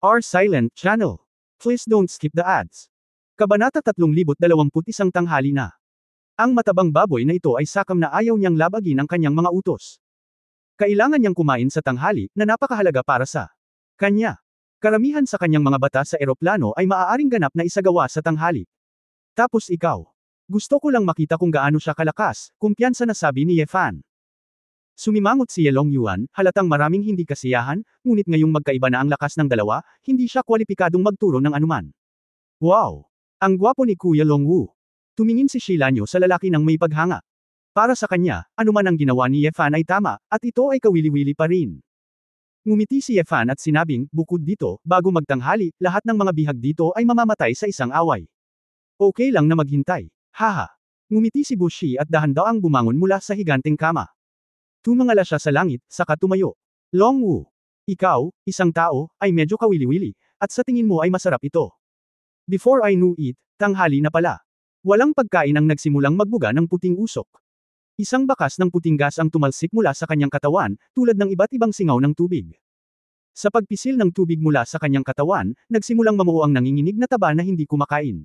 Our silent channel. Please don't skip the ads. Kabanata 3021 tanghali na. Ang matabang baboy na ito ay sakam na ayaw niyang labagin ang kanyang mga utos. Kailangan niyang kumain sa tanghali na napakahalaga para sa kanya. Karamihan sa kanyang mga bata sa eroplano ay maaaring ganap na isagawa sa tanghali. Tapos ikaw. Gusto ko lang makita kung gaano siya kalakas, kumpiyansa na sabi ni Ye Fan. Sumimangot si Yelong Yuan, halatang maraming hindi kasiyahan, ngunit ngayong magkaiba na ang lakas ng dalawa, hindi siya kwalipikadong magturo ng anuman. Wow! Ang gwapo ni Kuya Long Wu. Tumingin si Shilanyo sa lalaki ng may paghanga. Para sa kanya, anuman ang ginawa ni Ye Fan ay tama, at ito ay kawili-wili pa rin. Ngumiti si Ye Fan at sinabing, bukod dito, bago magtanghali, lahat ng mga bihag dito ay mamamatay sa isang away. Okay lang na maghintay. Haha. Ngumiti si Bushi at dahan-daang bumangon mula sa higanteng kama. Tumangala siya sa langit, saka tumayo. Long Wu. Ikaw, isang tao, ay medyo kawili-wili, at sa tingin mo ay masarap ito. Before I knew it, tanghali na pala. Walang pagkain ang nagsimulang magbuga ng puting usok. Isang bakas ng puting gas ang tumalsik mula sa kanyang katawan, tulad ng iba't ibang singaw ng tubig. Sa pagpisil ng tubig mula sa kanyang katawan, nagsimulang mamuo ang nanginginig na taba na hindi kumakain.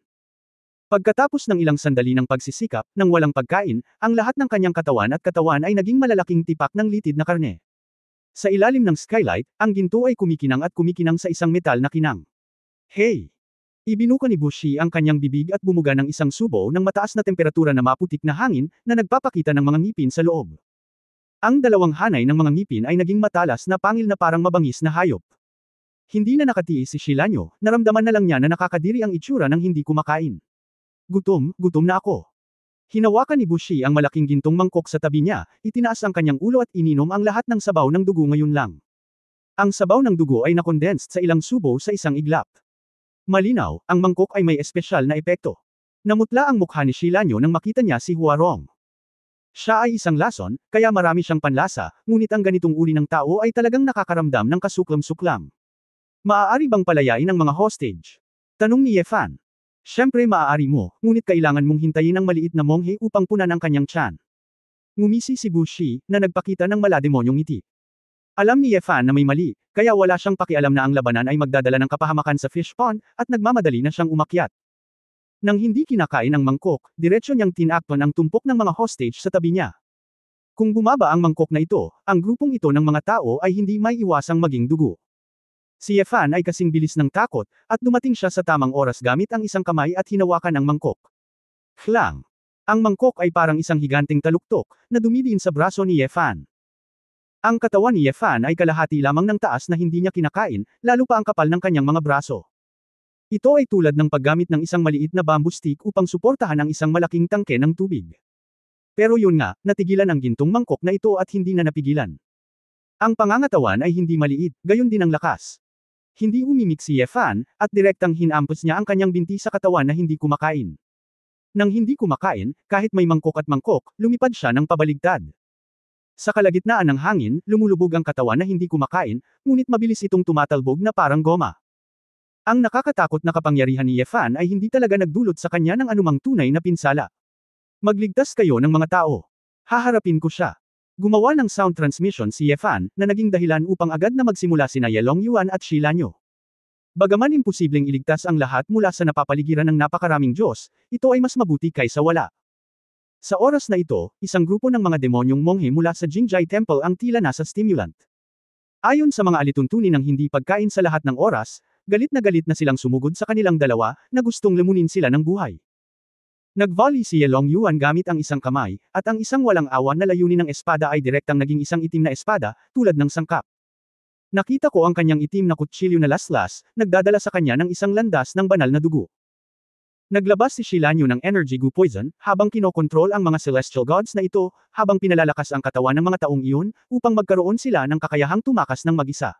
Pagkatapos ng ilang sandali ng pagsisikap, nang walang pagkain, ang lahat ng kanyang katawan ay naging malalaking tipak ng litid na karne. Sa ilalim ng skylight, ang ginto ay kumikinang at kumikinang sa isang metal na kinang. Hey! Ibinuka ni Bushi ang kanyang bibig at bumuga ng isang subo ng mataas na temperatura na maputik na hangin, na nagpapakita ng mga ngipin sa loob. Ang dalawang hanay ng mga ngipin ay naging matalas na pangil na parang mabangis na hayop. Hindi na nakatiis si Shilanyo, naramdaman na lang niya na nakakadiri ang itsura ng hindi kumakain. Gutom na ako. Hinawakan ni Bushi ang malaking gintong mangkok sa tabi niya, itinaas ang kanyang ulo at ininom ang lahat ng sabaw ng dugo ngayon lang. Ang sabaw ng dugo ay nakondensed sa ilang subo sa isang iglap. Malinaw, ang mangkok ay may espesyal na epekto. Namutla ang mukha ni Shilanyo nang makita niya si Huarong. Siya ay isang lason, kaya marami siyang panlasa, ngunit ang ganitong uri ng tao ay talagang nakakaramdam ng kasuklam-suklam. Maaari bang palayain ang mga hostage? Tanong ni Ye Fan. Siyempre maaari mo, ngunit kailangan mong hintayin ang maliit na monghe upang punan ang kanyang tiyan. Ngumisi si Bushi, na nagpakita ng malademonyong ngiti. Alam ni Ye Fan na may mali, kaya wala siyang pakialam na ang labanan ay magdadala ng kapahamakan sa fish pond, at nagmamadali na siyang umakyat. Nang hindi kinakain ang mangkok, diretsyo niyang tinakpan ang tumpok ng mga hostage sa tabi niya. Kung bumaba ang mangkok na ito, ang grupong ito ng mga tao ay hindi may iwasang maging dugo. Si Ye Fan ay kasing bilis ng takot, at dumating siya sa tamang oras gamit ang isang kamay at hinawakan ang mangkok. Klang! Ang mangkok ay parang isang higanteng taluktok, na dumidiin sa braso ni Ye Fan. Ang katawan ni Ye Fan ay kalahati lamang ng taas na hindi niya kinakain, lalo pa ang kapal ng kanyang mga braso. Ito ay tulad ng paggamit ng isang maliit na bamboo stick upang suportahan ang isang malaking tangke ng tubig. Pero yun nga, natigilan ang gintong mangkok na ito at hindi na napigilan. Ang pangangatawan ay hindi maliit, gayon din ang lakas. Hindi umimik si Ye Fan, at direktang hinampos niya ang kanyang binti sa katawan na hindi kumakain. Nang hindi kumakain, kahit may mangkok at mangkok, lumipad siya ng pabaligtad. Sa kalagitnaan ng hangin, lumulubog ang katawan na hindi kumakain, ngunit mabilis itong tumatalbog na parang goma. Ang nakakatakot na kapangyarihan ni Ye Fan ay hindi talaga nagdulot sa kanya ng anumang tunay na pinsala. Magligtas kayo ng mga tao. Haharapin ko siya. Gumawa ng sound transmission si Ye Fan, na naging dahilan upang agad na magsimula sina Yelong Yuan at Shilanyo. Bagaman imposibleng iligtas ang lahat mula sa napapaligiran ng napakaraming Diyos, ito ay mas mabuti kaysa wala. Sa oras na ito, isang grupo ng mga demonyong monghe mula sa Jingjai Temple ang tila nasa stimulant. Ayon sa mga alituntunin ng hindi pagkain sa lahat ng oras, galit na silang sumugod sa kanilang dalawa, na gustong lamunin sila ng buhay. Nag-volley si Yelong Yuan gamit ang isang kamay, at ang isang walang awa na layunin ng espada ay direktang naging isang itim na espada, tulad ng sangkap. Nakita ko ang kanyang itim na kutsilyo na laslas, nagdadala sa kanya ng isang landas ng banal na dugo. Naglabas si Shilanyo ng energy goo poison, habang kinokontrol ang mga celestial gods na ito, habang pinalalakas ang katawan ng mga taong iyon, upang magkaroon sila ng kakayahang tumakas ng mag-isa.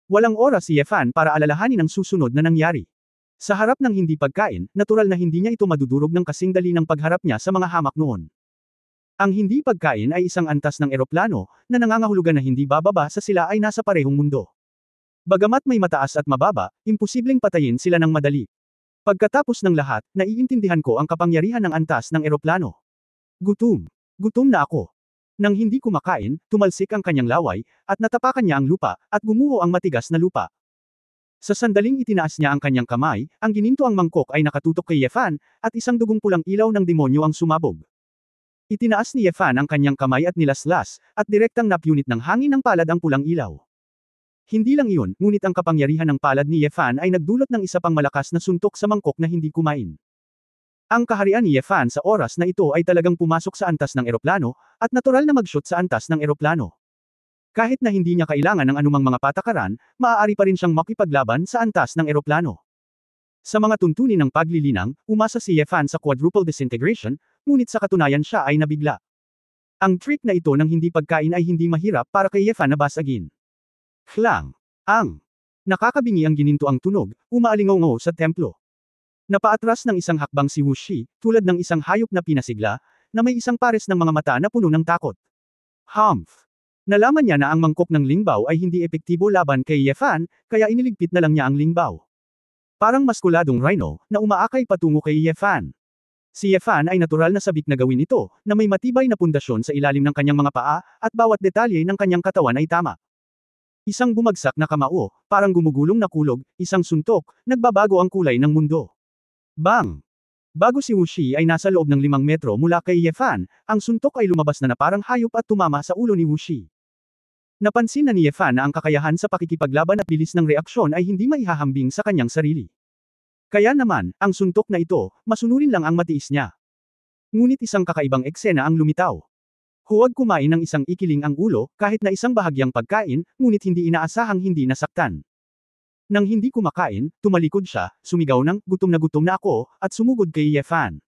Walang oras si Ye Fan para alalahanin ang susunod na nangyari. Sa harap ng hindi pagkain, natural na hindi niya ito madudurog ng kasing dali ng pagharap niya sa mga hamak noon. Ang hindi pagkain ay isang antas ng eroplano, na nangangahulugan na hindi bababa sa sila ay nasa parehong mundo. Bagamat may mataas at mababa, imposibleng patayin sila ng madali. Pagkatapos ng lahat, naiintindihan ko ang kapangyarihan ng antas ng eroplano. Gutom na ako. Nang hindi kumakain, tumalsik ang kanyang laway, at natapakan niya ang lupa, at gumuho ang matigas na lupa. Sa sandaling itinaas niya ang kanyang kamay, ang gininto ang mangkok ay nakatutok kay Yefan, at isang dugong pulang ilaw ng demonyo ang sumabog. Itinaas ni Yefan ang kanyang kamay at nilaslas, at direktang napunit ng hangin ng palad ang pulang ilaw. Hindi lang iyon, ngunit ang kapangyarihan ng palad ni Yefan ay nagdulot ng isa pang malakas na suntok sa mangkok na hindi kumain. Ang kaharian ni Yefan sa oras na ito ay talagang pumasok sa antas ng eroplano, at natural na mag-shoot sa antas ng eroplano. Kahit na hindi niya kailangan ng anumang mga patakaran, maaari pa rin siyang makipaglaban sa antas ng eroplano. Sa mga tuntunin ng paglilinang, umasa si Yefan sa quadruple disintegration, ngunit sa katunayan siya ay nabigla. Ang trick na ito ng hindi pagkain ay hindi mahirap para kay Yefan na basagin. Klang! Ang! Nakakabingi ang gininto ang tunog, umaalingaw sa templo. Napaatras ng isang hakbang si Wuxi, tulad ng isang hayop na pinasigla, na may isang pares ng mga mata na puno ng takot. Humph! Nalaman niya na ang mangkok ng Lingbao ay hindi epektibo laban kay Yefan, kaya iniligpit na lang niya ang Lingbao. Parang maskuladong rhino, na umaakay patungo kay Yefan. Si Yefan ay natural na sabik na gawin ito, na may matibay na pundasyon sa ilalim ng kanyang mga paa, at bawat detalye ng kanyang katawan ay tama. Isang bumagsak na kamao, parang gumugulong na kulog, isang suntok, nagbabago ang kulay ng mundo. Bang! Bago si Wuxi ay nasa loob ng 5 metro mula kay Yefan, ang suntok ay lumabas na parang hayop at tumama sa ulo ni Wuxi. Napansin na ni Yefan na ang kakayahan sa pakikipaglaban at bilis ng reaksyon ay hindi maihahambing sa kanyang sarili. Kaya naman, ang suntok na ito, masunurin lang ang matiis niya. Ngunit isang kakaibang eksena ang lumitaw. Huwag kumain ng isang ikiling ang ulo, kahit na isang bahagyang pagkain, ngunit hindi inaasahang hindi nasaktan. Nang hindi kumakain, tumalikod siya, sumigaw ng, gutom na ako, at sumugod kay Yefan.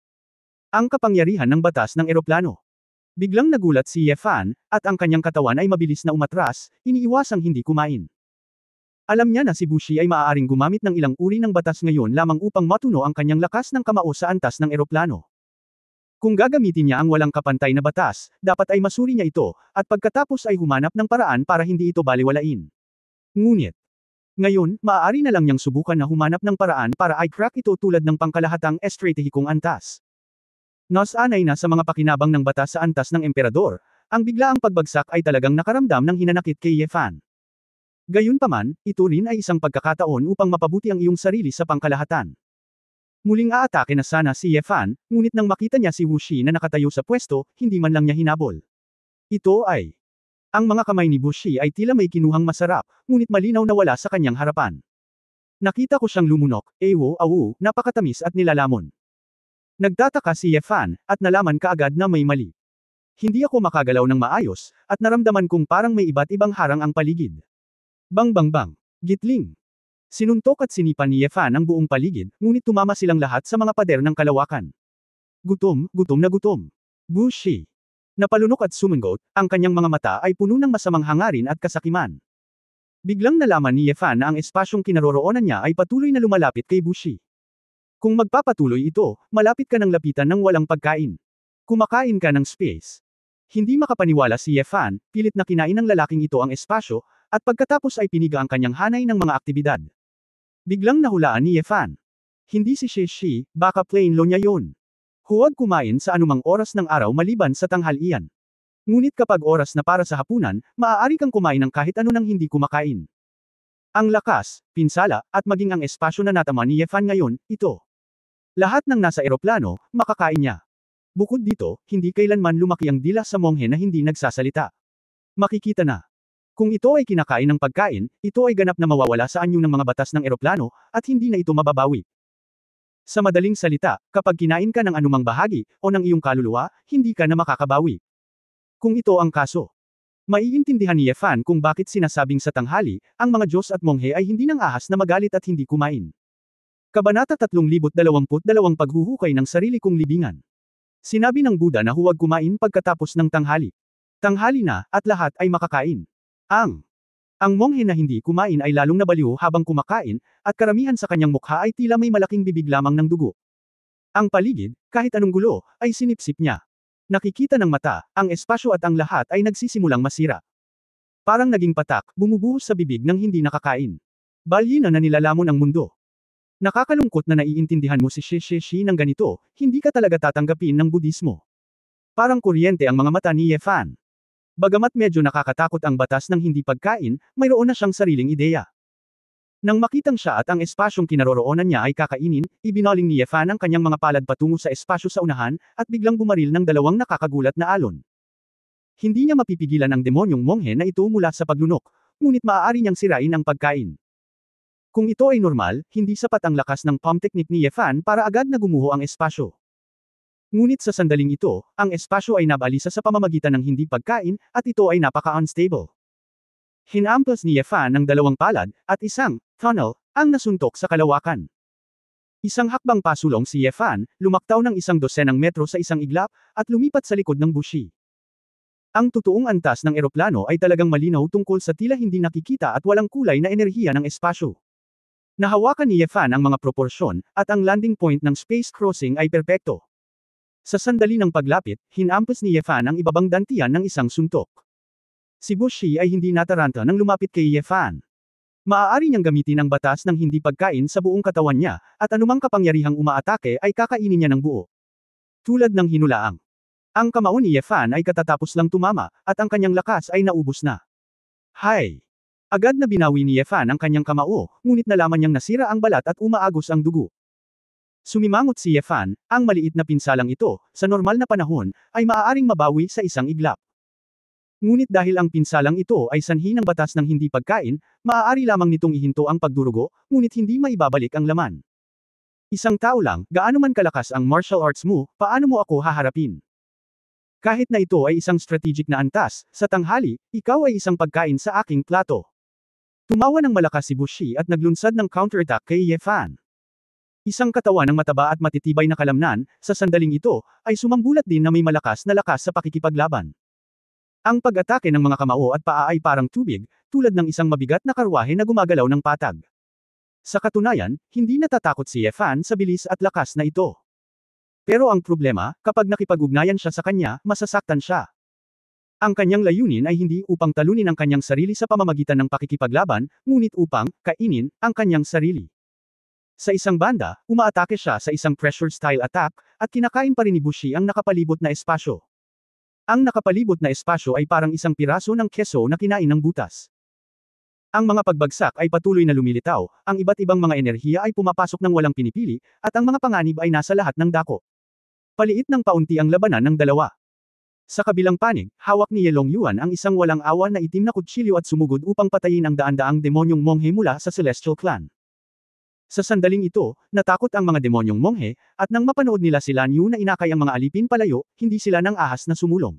Ang kapangyarihan ng batas ng eroplano. Biglang nagulat si Yefan, at ang kanyang katawan ay mabilis na umatras, iniiwasang hindi kumain. Alam niya na si Wuxi ay maaaring gumamit ng ilang uri ng batas ngayon lamang upang matuno ang kanyang lakas ng kamao sa antas ng eroplano. Kung gagamitin niya ang walang kapantay na batas, dapat ay masuri niya ito, at pagkatapos ay humanap ng paraan para hindi ito baliwalain. Ngunit, ngayon, maaari na lang niyang subukan na humanap ng paraan para i-crack ito tulad ng pangkalahatang estratehikong antas. Nasanay na sa mga pakinabang ng batas sa antas ng emperador, ang biglaang pagbagsak ay talagang nakaramdam ng hinanakit kay Yefan. Gayunpaman, ito rin ay isang pagkakataon upang mapabuti ang iyong sarili sa pangkalahatan. Muling aatake na sana si Yefan, ngunit nang makita niya si Wuxi na nakatayo sa pwesto, hindi man lang niya hinabol. Ito ay ang mga kamay ni Wuxi ay tila may kinuhang masarap, ngunit malinaw na wala sa kanyang harapan. Nakita ko siyang lumunok, napakatamis at nilalamon. Nagtataka si Yefan, at nalaman kaagad na may mali. Hindi ako makagalaw ng maayos, at naramdaman kong parang may iba't ibang harang ang paligid. Bang bang bang! Gitling! Sinuntok at sinipan ni Yefan ang buong paligid, ngunit tumama silang lahat sa mga pader ng kalawakan. Gutom na gutom. Wuxi! Napalunok at sumungot, ang kanyang mga mata ay puno ng masamang hangarin at kasakiman. Biglang nalaman ni Yefan na ang espasyong kinaroroonan niya ay patuloy na lumalapit kay Wuxi. Kung magpapatuloy ito, malapit ka ng lapitan ng walang pagkain. Kumakain ka ng space. Hindi makapaniwala si Yefan, pilit na kinain ng lalaking ito ang espasyo, at pagkatapos ay piniga ang kanyang hanay ng mga aktibidad. Biglang nahulaan ni Yefan. Hindi si Shi, baka plain lo niya yun. Huwag kumain sa anumang oras ng araw maliban sa tanghalian. Ngunit kapag oras na para sa hapunan, maaari kang kumain ng kahit ano nang hindi kumakain. Ang lakas, pinsala, at maging ang espasyo na natama ni Yefan ngayon, ito. Lahat ng nasa eroplano, makakain niya. Bukod dito, hindi kailanman lumaki ang dila sa monghe na hindi nagsasalita. Makikita na. Kung ito ay kinakain ng pagkain, ito ay ganap na mawawala sa anyo ng mga batas ng eroplano, at hindi na ito mababawi. Sa madaling salita, kapag kinain ka ng anumang bahagi, o ng iyong kaluluwa, hindi ka na makakabawi. Kung ito ang kaso, maiintindihan ni Yefan kung bakit sinasabing sa tanghali, ang mga Diyos at monghe ay hindi nang ahas na magalit at hindi kumain. Kabanata 322 Paghuhukay ng sarili kong libingan. Sinabi ng Buddha na huwag kumain pagkatapos ng tanghali. Tanghali na, at lahat ay makakain. Ang monghe na hindi kumain ay lalong nabaliw habang kumakain, at karamihan sa kanyang mukha ay tila may malaking bibig lamang ng dugo. Ang paligid, kahit anong gulo, ay sinipsip niya. Nakikita ng mata, ang espasyo at ang lahat ay nagsisimulang masira. Parang naging patak, bumubuhos sa bibig ng hindi nakakain. Balyin na nilalamon ang mundo. Nakakalungkot na naiintindihan mo si Shi ng ganito, hindi ka talaga tatanggapin ng Budismo. Parang kuryente ang mga mata ni Yefan. Bagamat medyo nakakatakot ang batas ng hindi pagkain, mayroon na siyang sariling ideya. Nang makitang siya at ang espasyong kinaroroonan niya ay kakainin, ibinaling ni Yefan ang kanyang mga palad patungo sa espasyo sa unahan, at biglang bumaril ng dalawang nakakagulat na alon. Hindi niya mapipigilan ang demonyong monghe na ito mula sa paglunok, ngunit maaari niyang sirain ang pagkain. Kung ito ay normal, hindi sapat ang lakas ng palm technique ni Yefan para agad na gumuho ang espasyo. Ngunit sa sandaling ito, ang espasyo ay nabalisa sa pamamagitan ng hindi pagkain, at ito ay napaka-unstable. Hinampas ni Yefan ang dalawang palad, at isang tunnel ang nasuntok sa kalawakan. Isang hakbang pasulong si Yefan, lumaktaw ng 100 metro sa isang iglap, at lumipat sa likod ng bushi. Ang totoong antas ng eroplano ay talagang malinaw tungkol sa tila hindi nakikita at walang kulay na enerhiya ng espasyo. Nahawakan ni Yefan ang mga proporsyon, at ang landing point ng space crossing ay perpekto. Sa sandali ng paglapit, hinampas ni Yefan ang ibabang dantian ng isang suntok. Si Bushi ay hindi nataranta nang lumapit kay Yefan. Maaari niyang gamitin ang batas ng hindi pagkain sa buong katawan niya, at anumang kapangyarihang umaatake ay kakainin niya ng buo. Tulad ng hinulaang. Ang kamao ni Yefan ay katatapos lang tumama, at ang kanyang lakas ay naubos na. Hay! Agad na binawi ni Yefan ang kanyang kamao, ngunit nalaman niyang nasira ang balat at umaagos ang dugo. Sumimangot si Yefan, ang maliit na pinsalang ito, sa normal na panahon, ay maaaring mabawi sa isang iglap. Ngunit dahil ang pinsalang ito ay sanhi ng batas ng hindi pagkain, maaari lamang nitong ihinto ang pagdurugo, ngunit hindi maibabalik ang laman. Isang tao lang, gaano man kalakas ang martial arts mo, paano mo ako haharapin? Kahit na ito ay isang strategic na antas, sa tanghali, ikaw ay isang pagkain sa aking plato. Tumawa ng malakas si Bushi at naglunsad ng counterattack kay Yefan. Isang katawan ng mataba at matitibay na kalamnan, sa sandaling ito, ay sumambulat din na may malakas na lakas sa pakikipaglaban. Ang pag-atake ng mga kamao at paa ay parang tubig, tulad ng isang mabigat na karwahe na gumagalaw ng patag. Sa katunayan, hindi natatakot si Yefan sa bilis at lakas na ito. Pero ang problema, kapag nakipag-ugnayan siya sa kanya, masasaktan siya. Ang kanyang layunin ay hindi upang talunin ang kanyang sarili sa pamamagitan ng pakikipaglaban, ngunit upang kainin ang kanyang sarili. Sa isang banda, umaatake siya sa isang pressure-style attack, at kinakain pa rin ni Bushi ang nakapalibot na espasyo. Ang nakapalibot na espasyo ay parang isang piraso ng keso na kinain ng butas. Ang mga pagbagsak ay patuloy na lumilitaw, ang iba't ibang mga enerhiya ay pumapasok ng walang pinipili, at ang mga panganib ay nasa lahat ng dako. Paliit ng paunti ang labanan ng dalawa. Sa kabilang panig, hawak ni Ye Longyuan ang isang walang awa na itim na kutsilyo at sumugod upang patayin ang daan-daang demonyong monghe mula sa Celestial Clan. Sa sandaling ito, natakot ang mga demonyong monghe, at nang mapanood nila si Lan Yu na inakay ang mga alipin palayo, hindi sila nang ahas na sumulong.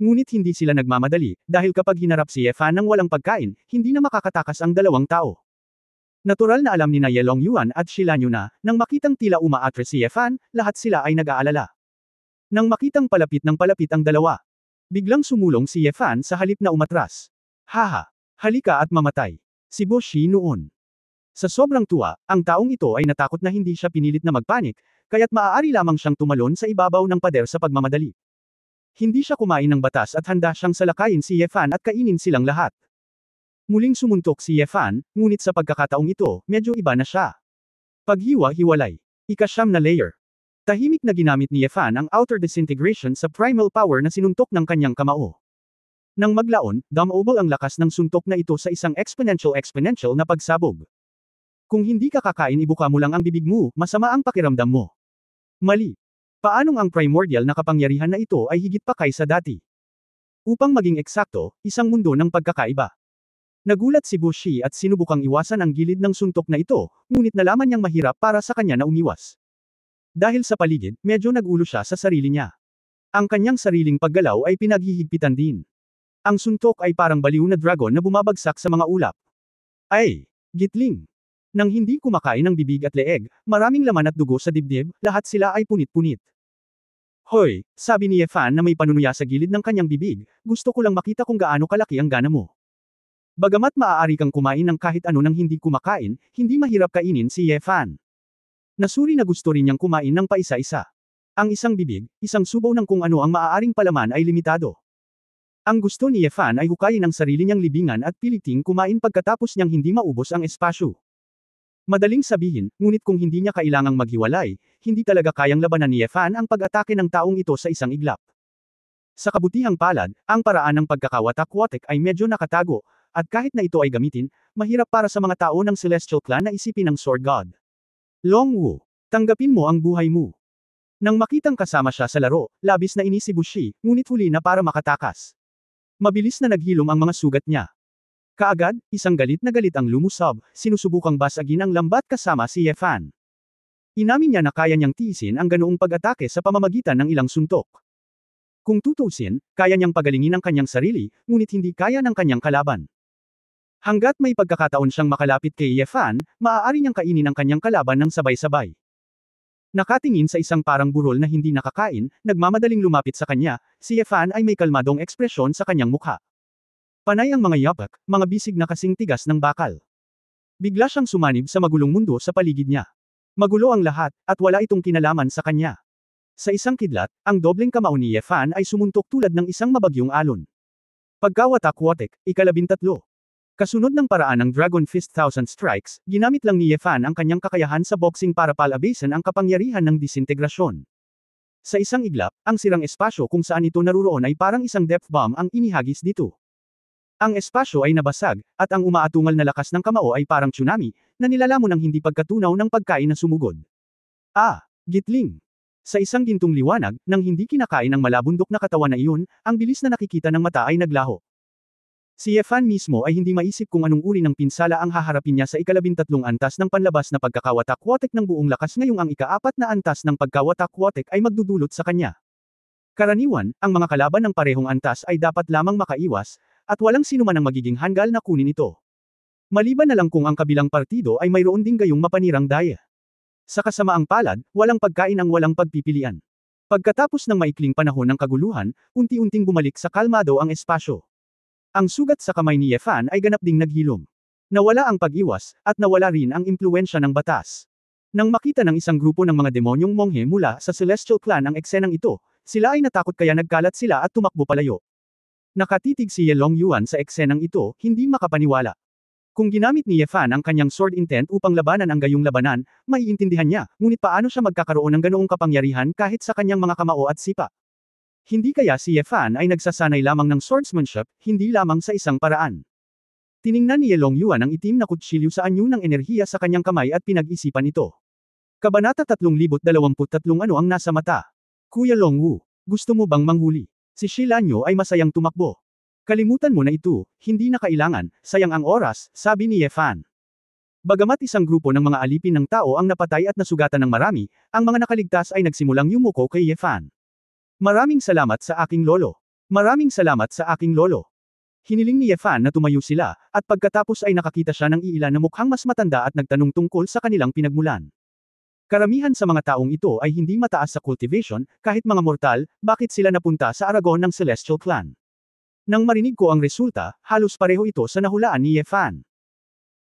Ngunit hindi sila nagmamadali, dahil kapag hinarap si Yefan ng walang pagkain, hindi na makakatakas ang dalawang tao. Natural na alam ni na Ye Longyuan at si Lan Yu na, nang makitang tila umaatre si Yefan, lahat sila ay nag-aalala. Nang makitang palapit ng palapit ang dalawa, biglang sumulong si Yefan sa halip na umatras. Haha! Halika at mamatay. Si Bushi noon. Sa sobrang tuwa, ang taong ito ay natakot na hindi siya pinilit na magpanik, kaya't maaari lamang siyang tumalon sa ibabaw ng pader sa pagmamadali. Hindi siya kumain ng batas at handa siyang salakayin si Yefan at kainin silang lahat. Muling sumuntok si Yefan, ngunit sa pagkakataong ito, medyo iba na siya. Paghiwa-hiwalay. Ika-9 na layer. Tahimik na ginamit ni Yefan ang outer disintegration sa primal power na sinuntok ng kanyang kamao. Nang maglaon, dumble ang lakas ng suntok na ito sa isang exponential na pagsabog. Kung hindi ka kakain ibuka mo lang ang bibig mo, masama ang pakiramdam mo. Mali. Paanong ang primordial na kapangyarihan na ito ay higit pa kaysa dati? Upang maging eksakto, isang mundo ng pagkakaiba. Nagulat si Bushi at sinubukang iwasan ang gilid ng suntok na ito, ngunit nalaman niyang mahirap para sa kanya na umiwas. Dahil sa paligid, medyo nagulo siya sa sarili niya. Ang kanyang sariling paggalaw ay pinaghihigpitan din. Ang suntok ay parang baliw na dragon na bumabagsak sa mga ulap. Ay! Gitling! Nang hindi kumakain ng bibig at leeg, maraming laman at dugo sa dibdib, lahat sila ay punit-punit. Hoy, sabi ni Yefan na may panunuya sa gilid ng kanyang bibig, gusto ko lang makita kung gaano kalaki ang gana mo. Bagamat maaari kang kumain ng kahit ano nang hindi kumakain, hindi mahirap kainin si Yefan. Nasuri na gusto rin niyang kumain ng paisa-isa. Ang isang bibig, isang subaw ng kung ano ang maaaring palaman ay limitado. Ang gusto ni Yefan ay hukayin ang sarili niyang libingan at piliting kumain pagkatapos niyang hindi maubos ang espasyo. Madaling sabihin, ngunit kung hindi niya kailangang maghiwalay, hindi talaga kayang labanan ni Yefan ang pag-atake ng taong ito sa isang iglap. Sa kabutihang palad, ang paraan ng pagkakawatak-watek ay medyo nakatago, at kahit na ito ay gamitin, mahirap para sa mga tao ng Celestial Clan na isipin ang Sword God. Longwu, tanggapin mo ang buhay mo. Nang makitang kasama siya sa laro, labis na inis si Bushi, ngunit huli na para makatakas. Mabilis na naghilom ang mga sugat niya. Kaagad, isang galit na galit ang lumusob, sinusubukang basagin ang lambat kasama si Ye Fan. Inamin niya na kaya niyang tiisin ang ganoong pag-atake sa pamamagitan ng ilang suntok. Kung tutuusin, kaya niyang pagalingin ang kanyang sarili, ngunit hindi kaya ng kanyang kalaban. Hanggat may pagkakataon siyang makalapit kay Ye Fan, maaari niyang kainin ang kanyang kalaban ng sabay-sabay. Nakatingin sa isang parang burol na hindi nakakain, nagmamadaling lumapit sa kanya, si Ye Fan ay may kalmadong ekspresyon sa kanyang mukha. Panay ang mga yapak, mga bisig na kasing tigas ng bakal. Bigla siyang sumanib sa magulong mundo sa paligid niya. Magulo ang lahat, at wala itong kinalaman sa kanya. Sa isang kidlat, ang dobleng kamao ni Ye Fan ay sumuntok tulad ng isang mabagyong alon. Pagkawatak-watek, ika-13. Kasunod ng paraan ng Dragon Fist Thousand Strikes, ginamit lang ni Ye Fan ang kanyang kakayahan sa boxing para palabasin ang kapangyarihan ng disintegrasyon. Sa isang iglap, ang sirang espasyo kung saan ito naruroon ay parang isang depth bomb ang inihagis dito. Ang espasyo ay nabasag, at ang umaatungal na lakas ng kamao ay parang tsunami, na nilalamon ng hindi pagkatunaw ng pagkain na sumugod. Gitling! Sa isang gintong liwanag, nang hindi kinakain ng malabundok na katawan na iyon, ang bilis na nakikita ng mata ay naglaho. Si Ye Fan mismo ay hindi maisip kung anong uri ng pinsala ang haharapin niya sa ika-13 antas ng panlabas na pagkakawatak-watek ng buong lakas ngayong ang ika-4 na antas ng pagkawatak-watek ay magdudulot sa kanya. Karaniwan, ang mga kalaban ng parehong antas ay dapat lamang makaiwas, at walang sinuman ang magiging hanggal na kunin ito. Maliban na lang kung ang kabilang partido ay mayroon ding gayong mapanirang daya. Sa kasamaang palad, walang pagkain ang walang pagpipilian. Pagkatapos ng maikling panahon ng kaguluhan, unti-unting bumalik sa kalmado ang espasyo. Ang sugat sa kamay ni Ye Fan ay ganap ding naghilom. Nawala ang pag-iwas, at nawala rin ang impluwensya ng batas. Nang makita ng isang grupo ng mga demonyong monghe mula sa Celestial Clan ang eksenang ito, sila ay natakot kaya nagkalat sila at tumakbo palayo. Nakatitig si Ye Longyuan sa eksenang ito, hindi makapaniwala. Kung ginamit ni Ye Fan ang kanyang sword intent upang labanan ang gayong labanan, maiintindihan niya, ngunit paano siya magkakaroon ng ganoong kapangyarihan kahit sa kanyang mga kamao at sipa? Hindi kaya si Ye Fan ay nagsasanay lamang ng swordsmanship, hindi lamang sa isang paraan. Tiningnan ni Ye Longyuan ang itim na kutsilyo sa anyo ng enerhiya sa kanyang kamay at pinag-isipan ito. Kabanata 3023 Ano ang nasa mata? Kuya Longwu, gusto mo bang manghuli? Si Shilanyo ay masayang tumakbo. Kalimutan mo na ito, hindi na kailangan, sayang ang oras, sabi ni Ye Fan. Bagamat isang grupo ng mga alipin ng tao ang napatay at nasugatan ng marami, ang mga nakaligtas ay nagsimulang yumuko kay Ye Fan. Maraming salamat sa aking lolo. Maraming salamat sa aking lolo. Hiniling ni Ye Fan na tumayo sila, at pagkatapos ay nakakita siya ng iilan na mukhang mas matanda at nagtanong tungkol sa kanilang pinagmulan. Karamihan sa mga taong ito ay hindi mataas sa cultivation, kahit mga mortal, bakit sila napunta sa Aragon ng Celestial Clan? Nang marinig ko ang resulta, halos pareho ito sa nahulaan ni Ye Fan.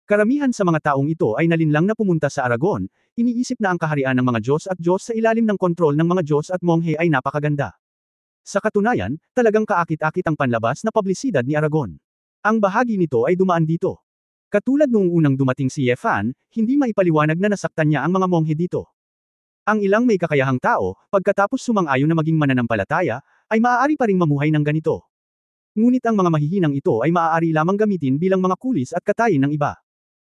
Karamihan sa mga taong ito ay nalinlang na pumunta sa Aragon, iniisip na ang kaharian ng mga Diyos at Diyos sa ilalim ng kontrol ng mga Diyos at monghe ay napakaganda. Sa katunayan, talagang kaakit-akit ang panlabas na publisidad ni Aragon. Ang bahagi nito ay dumaan dito. Katulad noong unang dumating si Ye Fan, hindi maipaliwanag na nasaktan niya ang mga monghe dito. Ang ilang may kakayahang tao, pagkatapos sumang-ayon na maging mananampalataya, ay maaari pa ring mamuhay ng ganito. Ngunit ang mga mahihinang ito ay maaari lamang gamitin bilang mga kulis at katayin ng iba.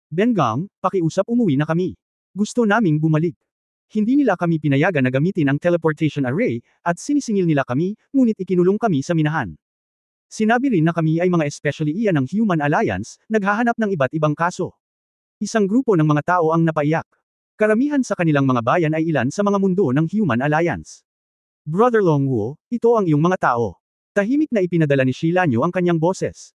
Bengang, pakiusap umuwi na kami. Gusto naming bumalik. Hindi nila kami pinayagan na gamitin ang teleportation array, at sinisingil nila kami, ngunit ikinulong kami sa minahan. Sinabi rin na kami ay mga especially iyan ng Human Alliance, naghahanap ng iba't ibang kaso. Isang grupo ng mga tao ang napaiyak. Karamihan sa kanilang mga bayan ay ilan sa mga mundo ng Human Alliance. Brother Longwu, ito ang iyong mga tao. Tahimik na ipinadala ni Shilanyo ang kanyang boses.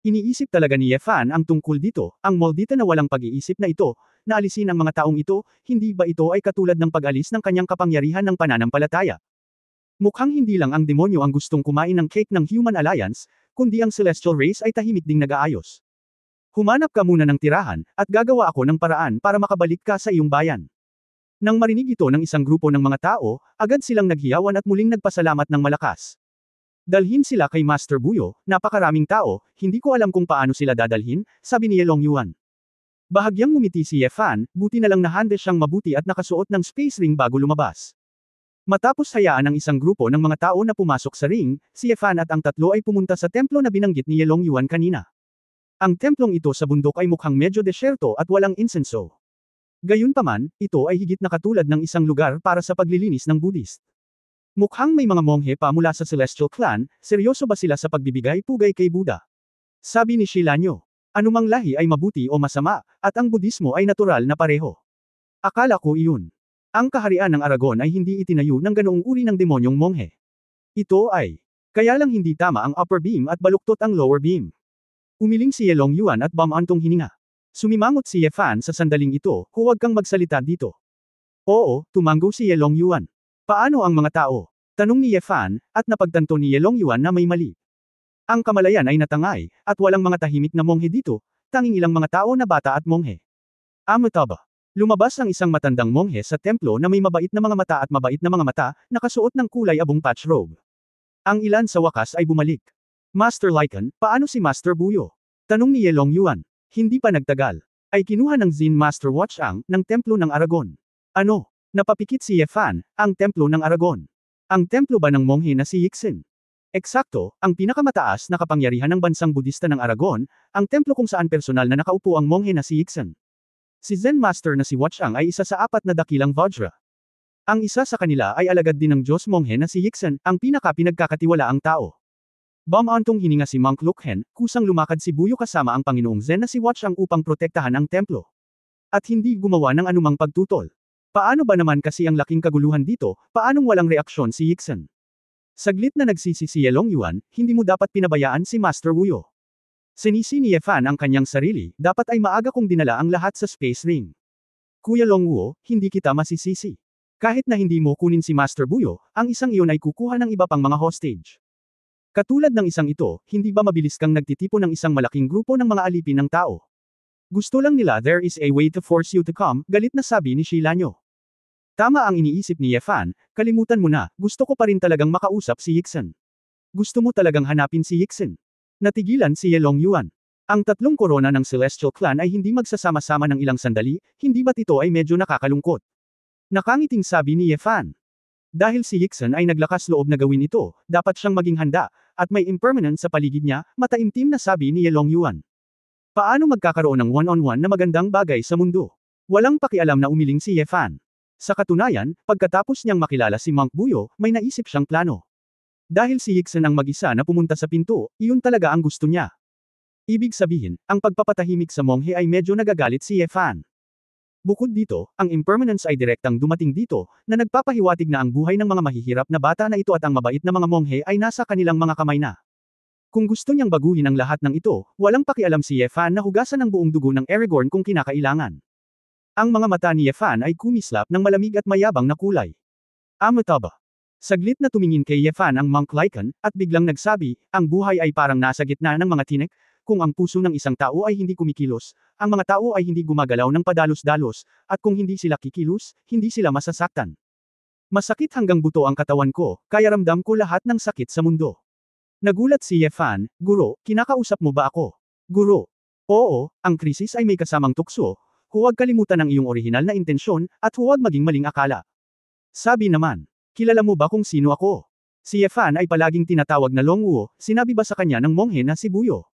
Iniisip talaga ni Ye Fan ang tungkol dito, ang moldita na walang pag-iisip na ito, na alisin ang mga taong ito, hindi ba ito ay katulad ng pag-alis ng kanyang kapangyarihan ng pananampalataya? Mukhang hindi lang ang demonyo ang gustong kumain ng cake ng Human Alliance, kundi ang Celestial Race ay tahimik ding nag-aayos. Humanap ka muna ng tirahan, at gagawa ako ng paraan para makabalik ka sa iyong bayan. Nang marinig ito ng isang grupo ng mga tao, agad silang naghiyawan at muling nagpasalamat ng malakas. Dalhin sila kay Master Buyo, napakaraming tao, hindi ko alam kung paano sila dadalhin, sabi ni Ye Longyuan. Bahagyang ngumiti si Ye Fan, buti na lang nahanda siyang mabuti at nakasuot ng space ring bago lumabas. Matapos hayaan ng isang grupo ng mga tao na pumasok sa ring, si Ye Fan at ang tatlo ay pumunta sa templo na binanggit ni Ye Longyuan kanina. Ang templong ito sa bundok ay mukhang medyo desyerto at walang insenso. Gayunpaman, ito ay higit na katulad ng isang lugar para sa paglilinis ng Buddhist. Mukhang may mga monghe pa mula sa Celestial Clan, seryoso ba sila sa pagbibigay pugay kay Buddha? Sabi ni Shilanyo. Anumang lahi ay mabuti o masama, at ang Budismo ay natural na pareho. Akala ko iyon. Ang kaharian ng Aragon ay hindi itinayo ng ganoong uri ng demonyong monghe. Ito ay. Kaya lang hindi tama ang upper beam at baluktot ang lower beam. Umiling si Yelong Yuan at bumantong hininga. Sumimangot si Ye Fan sa sandaling ito, huwag kang magsalita dito. Oo, tumanggo si Yelong Yuan. Paano ang mga tao? Tanong ni Ye Fan, at napagtanto ni Yelong Yuan na may mali. Ang kamalayan ay natangay, at walang mga tahimik na monghe dito, tanging ilang mga tao na bata at monghe. Amitaba. Lumabas ang isang matandang monghe sa templo na may mabait na mga mata at mabait na mga mata, nakasuot ng kulay abong patch robe. Ang ilan sa wakas ay bumalik. Master Lycan, paano si Master Buyo? Tanong ni Yelong Yuan. Hindi pa nagtagal. Ay kinuha ng Zen Master Watchang, ng templo ng Aragon. Ano? Napapikit si Ye Fan, ang templo ng Aragon. Ang templo ba ng monghe na si Yixin? Eksakto, ang pinakamataas na kapangyarihan ng bansang Budista ng Aragon, ang templo kung saan personal na nakaupo ang monghe na si Yixin. Si Zen Master na si Watchang ay isa sa 4 na dakilang Vajra. Ang isa sa kanila ay alagad din ng Diyos monghe na si Yixin, ang pinagkakatiwalaang tao. Bumantong hininga si Monk Lukhen, kusang lumakad si Buyo kasama ang Panginoong Zen na si Watchang upang protektahan ang templo. At hindi gumawa ng anumang pagtutol. Paano ba naman kasi ang laking kaguluhan dito, paanong walang reaksyon si Yixin? Saglit na nagsisi si Yelong Yuan, hindi mo dapat pinabayaan si Master Wuyo. Sinisi ni Ye Fan ang kanyang sarili, dapat ay maaga kong dinala ang lahat sa Space Ring. Kuya Long Wuo, hindi kita masisisi. Kahit na hindi mo kunin si Master Buyo, ang isang iyon ay kukuha ng iba pang mga hostage. Katulad ng isang ito, hindi ba mabilis kang nagtitipo ng isang malaking grupo ng mga alipin ng tao? Gusto lang nila there is a way to force you to come, galit na sabi ni Shilanyo. Tama ang iniisip ni Ye Fan, kalimutan mo na, gusto ko pa rin talagang makausap si Yixin. Gusto mo talagang hanapin si Yixin? Natigilan si Yelong Yuan. Ang 3 korona ng Celestial Clan ay hindi magsasama-sama ng ilang sandali, hindi ba't ito ay medyo nakakalungkot? Nakangiting sabi ni Ye Fan. Dahil si Yixin ay naglakas loob na gawin ito, dapat siyang maging handa, at may impermanent sa paligid niya, mataimtim na sabi ni Yelong Yuan. Paano magkakaroon ng one-on-one na magandang bagay sa mundo? Walang pakialam na umiling si Ye Fan. Sa katunayan, pagkatapos niyang makilala si Monk Buyo, may naisip siyang plano. Dahil si Yixin ang mag-isa na pumunta sa pinto, iyon talaga ang gusto niya. Ibig sabihin, ang pagpapatahimik sa monghe ay medyo nagagalit si Ye Fan. Bukod dito, ang impermanence ay direktang dumating dito, na nagpapahiwatig na ang buhay ng mga mahihirap na bata na ito at ang mabait na mga monghe ay nasa kanilang mga kamay na. Kung gusto niyang baguhin ang lahat ng ito, walang pakialam si Ye Fan na hugasan ang buong dugo ng Aragorn kung kinakailangan. Ang mga mata ni Ye Fan ay kumislap ng malamig at mayabang na kulay. Amitaba. Saglit na tumingin kay Ye Fan ang Monk Lycan, at biglang nagsabi, ang buhay ay parang nasa gitna ng mga tinik. Kung ang puso ng isang tao ay hindi kumikilos, ang mga tao ay hindi gumagalaw ng padalos-dalos, at kung hindi sila kikilos, hindi sila masasaktan. Masakit hanggang buto ang katawan ko, kaya ramdam ko lahat ng sakit sa mundo. Nagulat si Ye Fan, Guro, kinakausap mo ba ako? Guro. Oo, ang krisis ay may kasamang tukso, huwag kalimutan ang iyong orihinal na intensyon, at huwag maging maling akala. Sabi naman, kilala mo ba kung sino ako? Si Ye Fan ay palaging tinatawag na Long Wuo, sinabi ba sa kanya ng monghe na si Buyo?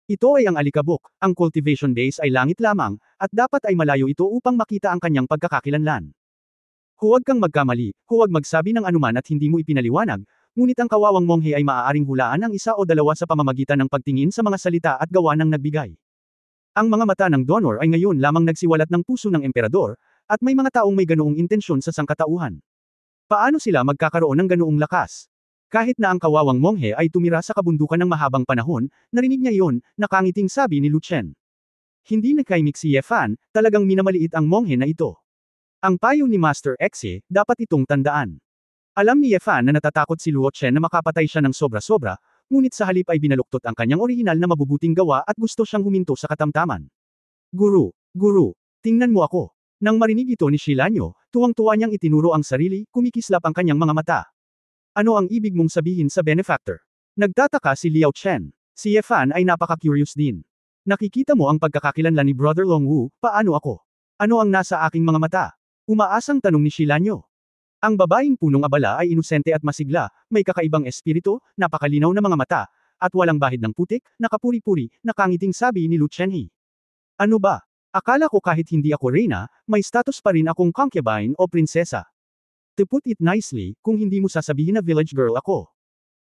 Ito ay ang alikabok, ang cultivation base ay langit lamang, at dapat ay malayo ito upang makita ang kanyang pagkakakilanlan. Huwag kang magkamali, huwag magsabi ng anuman at hindi mo ipinaliwanag, ngunit ang kawawang monghe ay maaaring hulaan ang isa o dalawa sa pamamagitan ng pagtingin sa mga salita at gawa ng nagbigay. Ang mga mata ng donor ay ngayon lamang nagsiwalat ng puso ng emperador, at may mga taong may ganoong intensyon sa sangkatauhan. Paano sila magkakaroon ng ganoong lakas? Kahit na ang kawawang monghe ay tumira sa kabundukan ng mahabang panahon, narinig niya iyon, nakangiting sabi ni Lu Chen. Hindi nakaimik si Ye Fan, talagang minamaliit ang monghe na ito. Ang payo ni Master Xe, dapat itong tandaan. Alam ni Ye Fan na natatakot si Luo Chen na makapatay siya ng sobra-sobra, ngunit sa halip ay binaluktot ang kanyang orihinal na mabubuting gawa at gusto siyang huminto sa katamtaman. Guru, tingnan mo ako. Nang marinig ito ni Shilanyo, tuwang-tuwa niyang itinuro ang sarili, kumikislap ang kanyang mga mata. Ano ang ibig mong sabihin sa benefactor? Nagtataka si Liao Chen. Si Ye Fan ay napaka-curious din. Nakikita mo ang pagkakakilanlan ni Brother Long Wu, paano ako? Ano ang nasa aking mga mata? Umaasang tanong ni Shilanyo. Ang babaeng punong abala ay inosente at masigla, may kakaibang espiritu, napakalinaw na mga mata, at walang bahid ng putik, nakapuri-puri, nakangiting sabi ni Lu Chenhe. Ano ba? Akala ko kahit hindi ako reyna, may status pa rin akong concubine o prinsesa. To put it nicely, kung hindi mo sasabihin na village girl ako.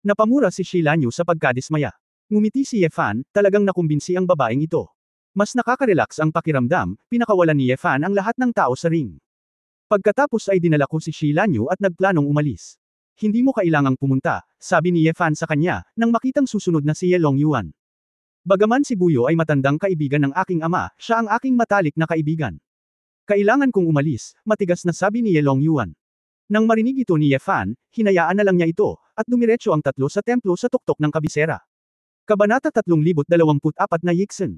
Napamura si Shi Lanyu sa pagkadismaya. Ngumiti si Ye Fan, talagang nakumbinsi ang babaeng ito. Mas nakaka-relax ang pakiramdam, pinakawalan ni Ye Fan ang lahat ng tao sa ring. Pagkatapos ay dinala ko si Shi Lanyu at nagplanong umalis. Hindi mo kailangang pumunta, sabi ni Ye Fan sa kanya, nang makitang susunod na si Ye Longyuan. Bagaman si Buyo ay matandang kaibigan ng aking ama, siya ang aking matalik na kaibigan. Kailangan kong umalis, matigas na sabi ni Ye Longyuan. Nang marinig ito ni Ye Fan, hinayaan na lang niya ito, at dumiretso ang tatlo sa templo sa tuktok ng kabisera. Kabanata 3024 na Yixin.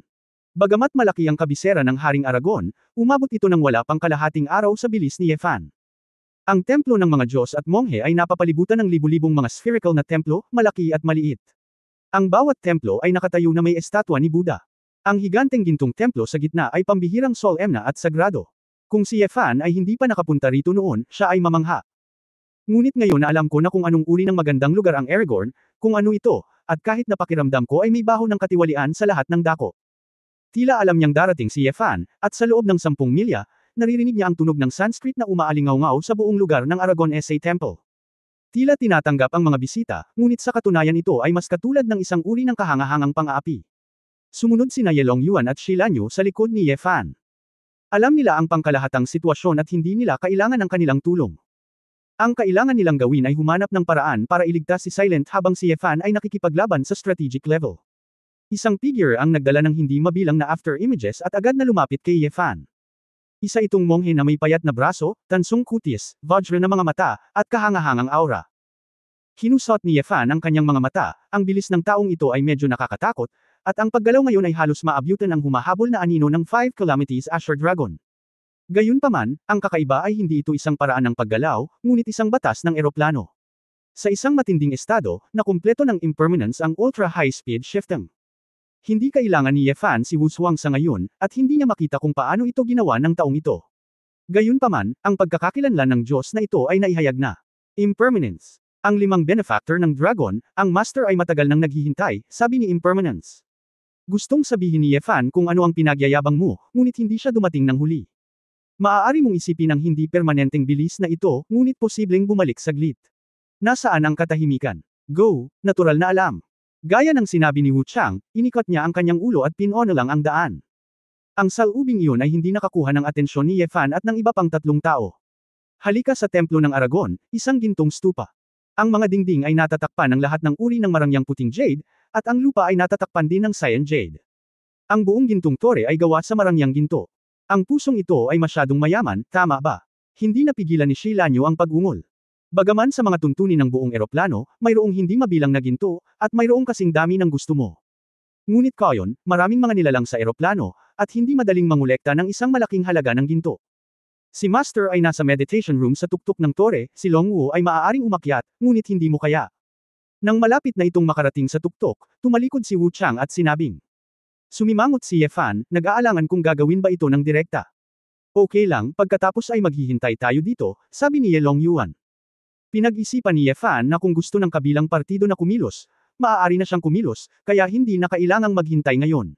Bagamat malaki ang kabisera ng Haring Aragon, umabot ito ng wala pang kalahating araw sa bilis ni Ye Fan. Ang templo ng mga Diyos at monghe ay napapalibutan ng libu-libong mga spherical na templo, malaki at maliit. Ang bawat templo ay nakatayo na may estatwa ni Buddha. Ang higanteng gintong templo sa gitna ay pambihirang solemna at sagrado. Kung si Ye Fan ay hindi pa nakapunta rito noon, siya ay mamangha. Ngunit ngayon na alam ko na kung anong uri ng magandang lugar ang Aragorn, kung ano ito, at kahit napakiramdam ko ay may baho ng katiwalian sa lahat ng dako. Tila alam niyang darating si Ye Fan, at sa loob ng 10 milya, naririnig niya ang tunog ng Sanskrit na umaalingaw-ngaw sa buong lugar ng Aragon SA Temple. Tila tinatanggap ang mga bisita, ngunit sa katunayan ito ay mas katulad ng isang uri ng kahangahangang pang-aapi. Sumunod sina Ye Longyuan at Shi Lanyu sa likod ni Ye Fan. Alam nila ang pangkalahatang sitwasyon at hindi nila kailangan ng kanilang tulong. Ang kailangan nilang gawin ay humanap ng paraan para iligtas si Silent habang si Ye Fan ay nakikipaglaban sa strategic level. Isang figure ang nagdala ng hindi mabilang na after images at agad na lumapit kay Ye Fan. Isa itong monghe na may payat na braso, tansong kutis, vajra na mga mata, at kahangahangang aura. Kinusot ni Ye Fan ang kanyang mga mata, ang bilis ng taong ito ay medyo nakakatakot, at ang paggalaw ngayon ay halos maabyutan ang humahabol na anino ng 5 kilometers Asher Dragon. Gayunpaman, ang kakaiba ay hindi ito isang paraan ng paggalaw, ngunit isang batas ng eroplano. Sa isang matinding estado, na kumpleto ng impermanence ang ultra-high-speed shifting. Hindi kailangan ni Ye Fan si Wu Zuang sa ngayon, at hindi niya makita kung paano ito ginawa ng taong ito. Gayunpaman, ang pagkakakilanlan ng Diyos na ito ay naihayag na. Impermanence. Ang 5 benefactor ng dragon, ang master ay matagal nang naghihintay, sabi ni Impermanence. Gustong sabihin ni Ye Fan kung ano ang pinagyayabang mo, ngunit hindi siya dumating ng huli. Maaari mong isipin ang hindi permanenteng bilis na ito, ngunit posibleng bumalik saglit. Nasaan ang katahimikan? Go, natural na alam. Gaya ng sinabi ni Wu Chang, inikot niya ang kanyang ulo at pinono lang ang daan. Ang salubing iyon ay hindi nakakuha ng atensyon ni Ye Fan at ng iba pang 3 tao. Halika sa templo ng Aragon, isang gintong stupa. Ang mga dingding ay natatakpan ng lahat ng uri ng marangyang puting jade, at ang lupa ay natatakpan din ng cyan jade. Ang buong gintong tore ay gawa sa marangyang ginto. Ang pusong ito ay masyadong mayaman, tama ba? Hindi napigilan ni Shi Lanyu ang pag-ungol. Bagaman sa mga tuntunin ng buong eroplano, mayroong hindi mabilang na ginto, at mayroong kasing dami ng gusto mo. Ngunit kayon, maraming mga nilalang sa eroplano, at hindi madaling mangolekta ng isang malaking halaga ng ginto. Si Master ay nasa meditation room sa tuktok ng tore, si Longwu ay maaaring umakyat, ngunit hindi mo kaya. Nang malapit na itong makarating sa tuktok, tumalikod si Wu Chang at sinabing. Sumimangot si Ye Fan, nag-aalangan kung gagawin ba ito ng direkta. Okay lang, pagkatapos ay maghihintay tayo dito, sabi ni Ye Longyuan. Pinag-isipan ni Ye Fan na kung gusto ng kabilang partido na kumilos, maaari na siyang kumilos, kaya hindi na kailangang maghintay ngayon.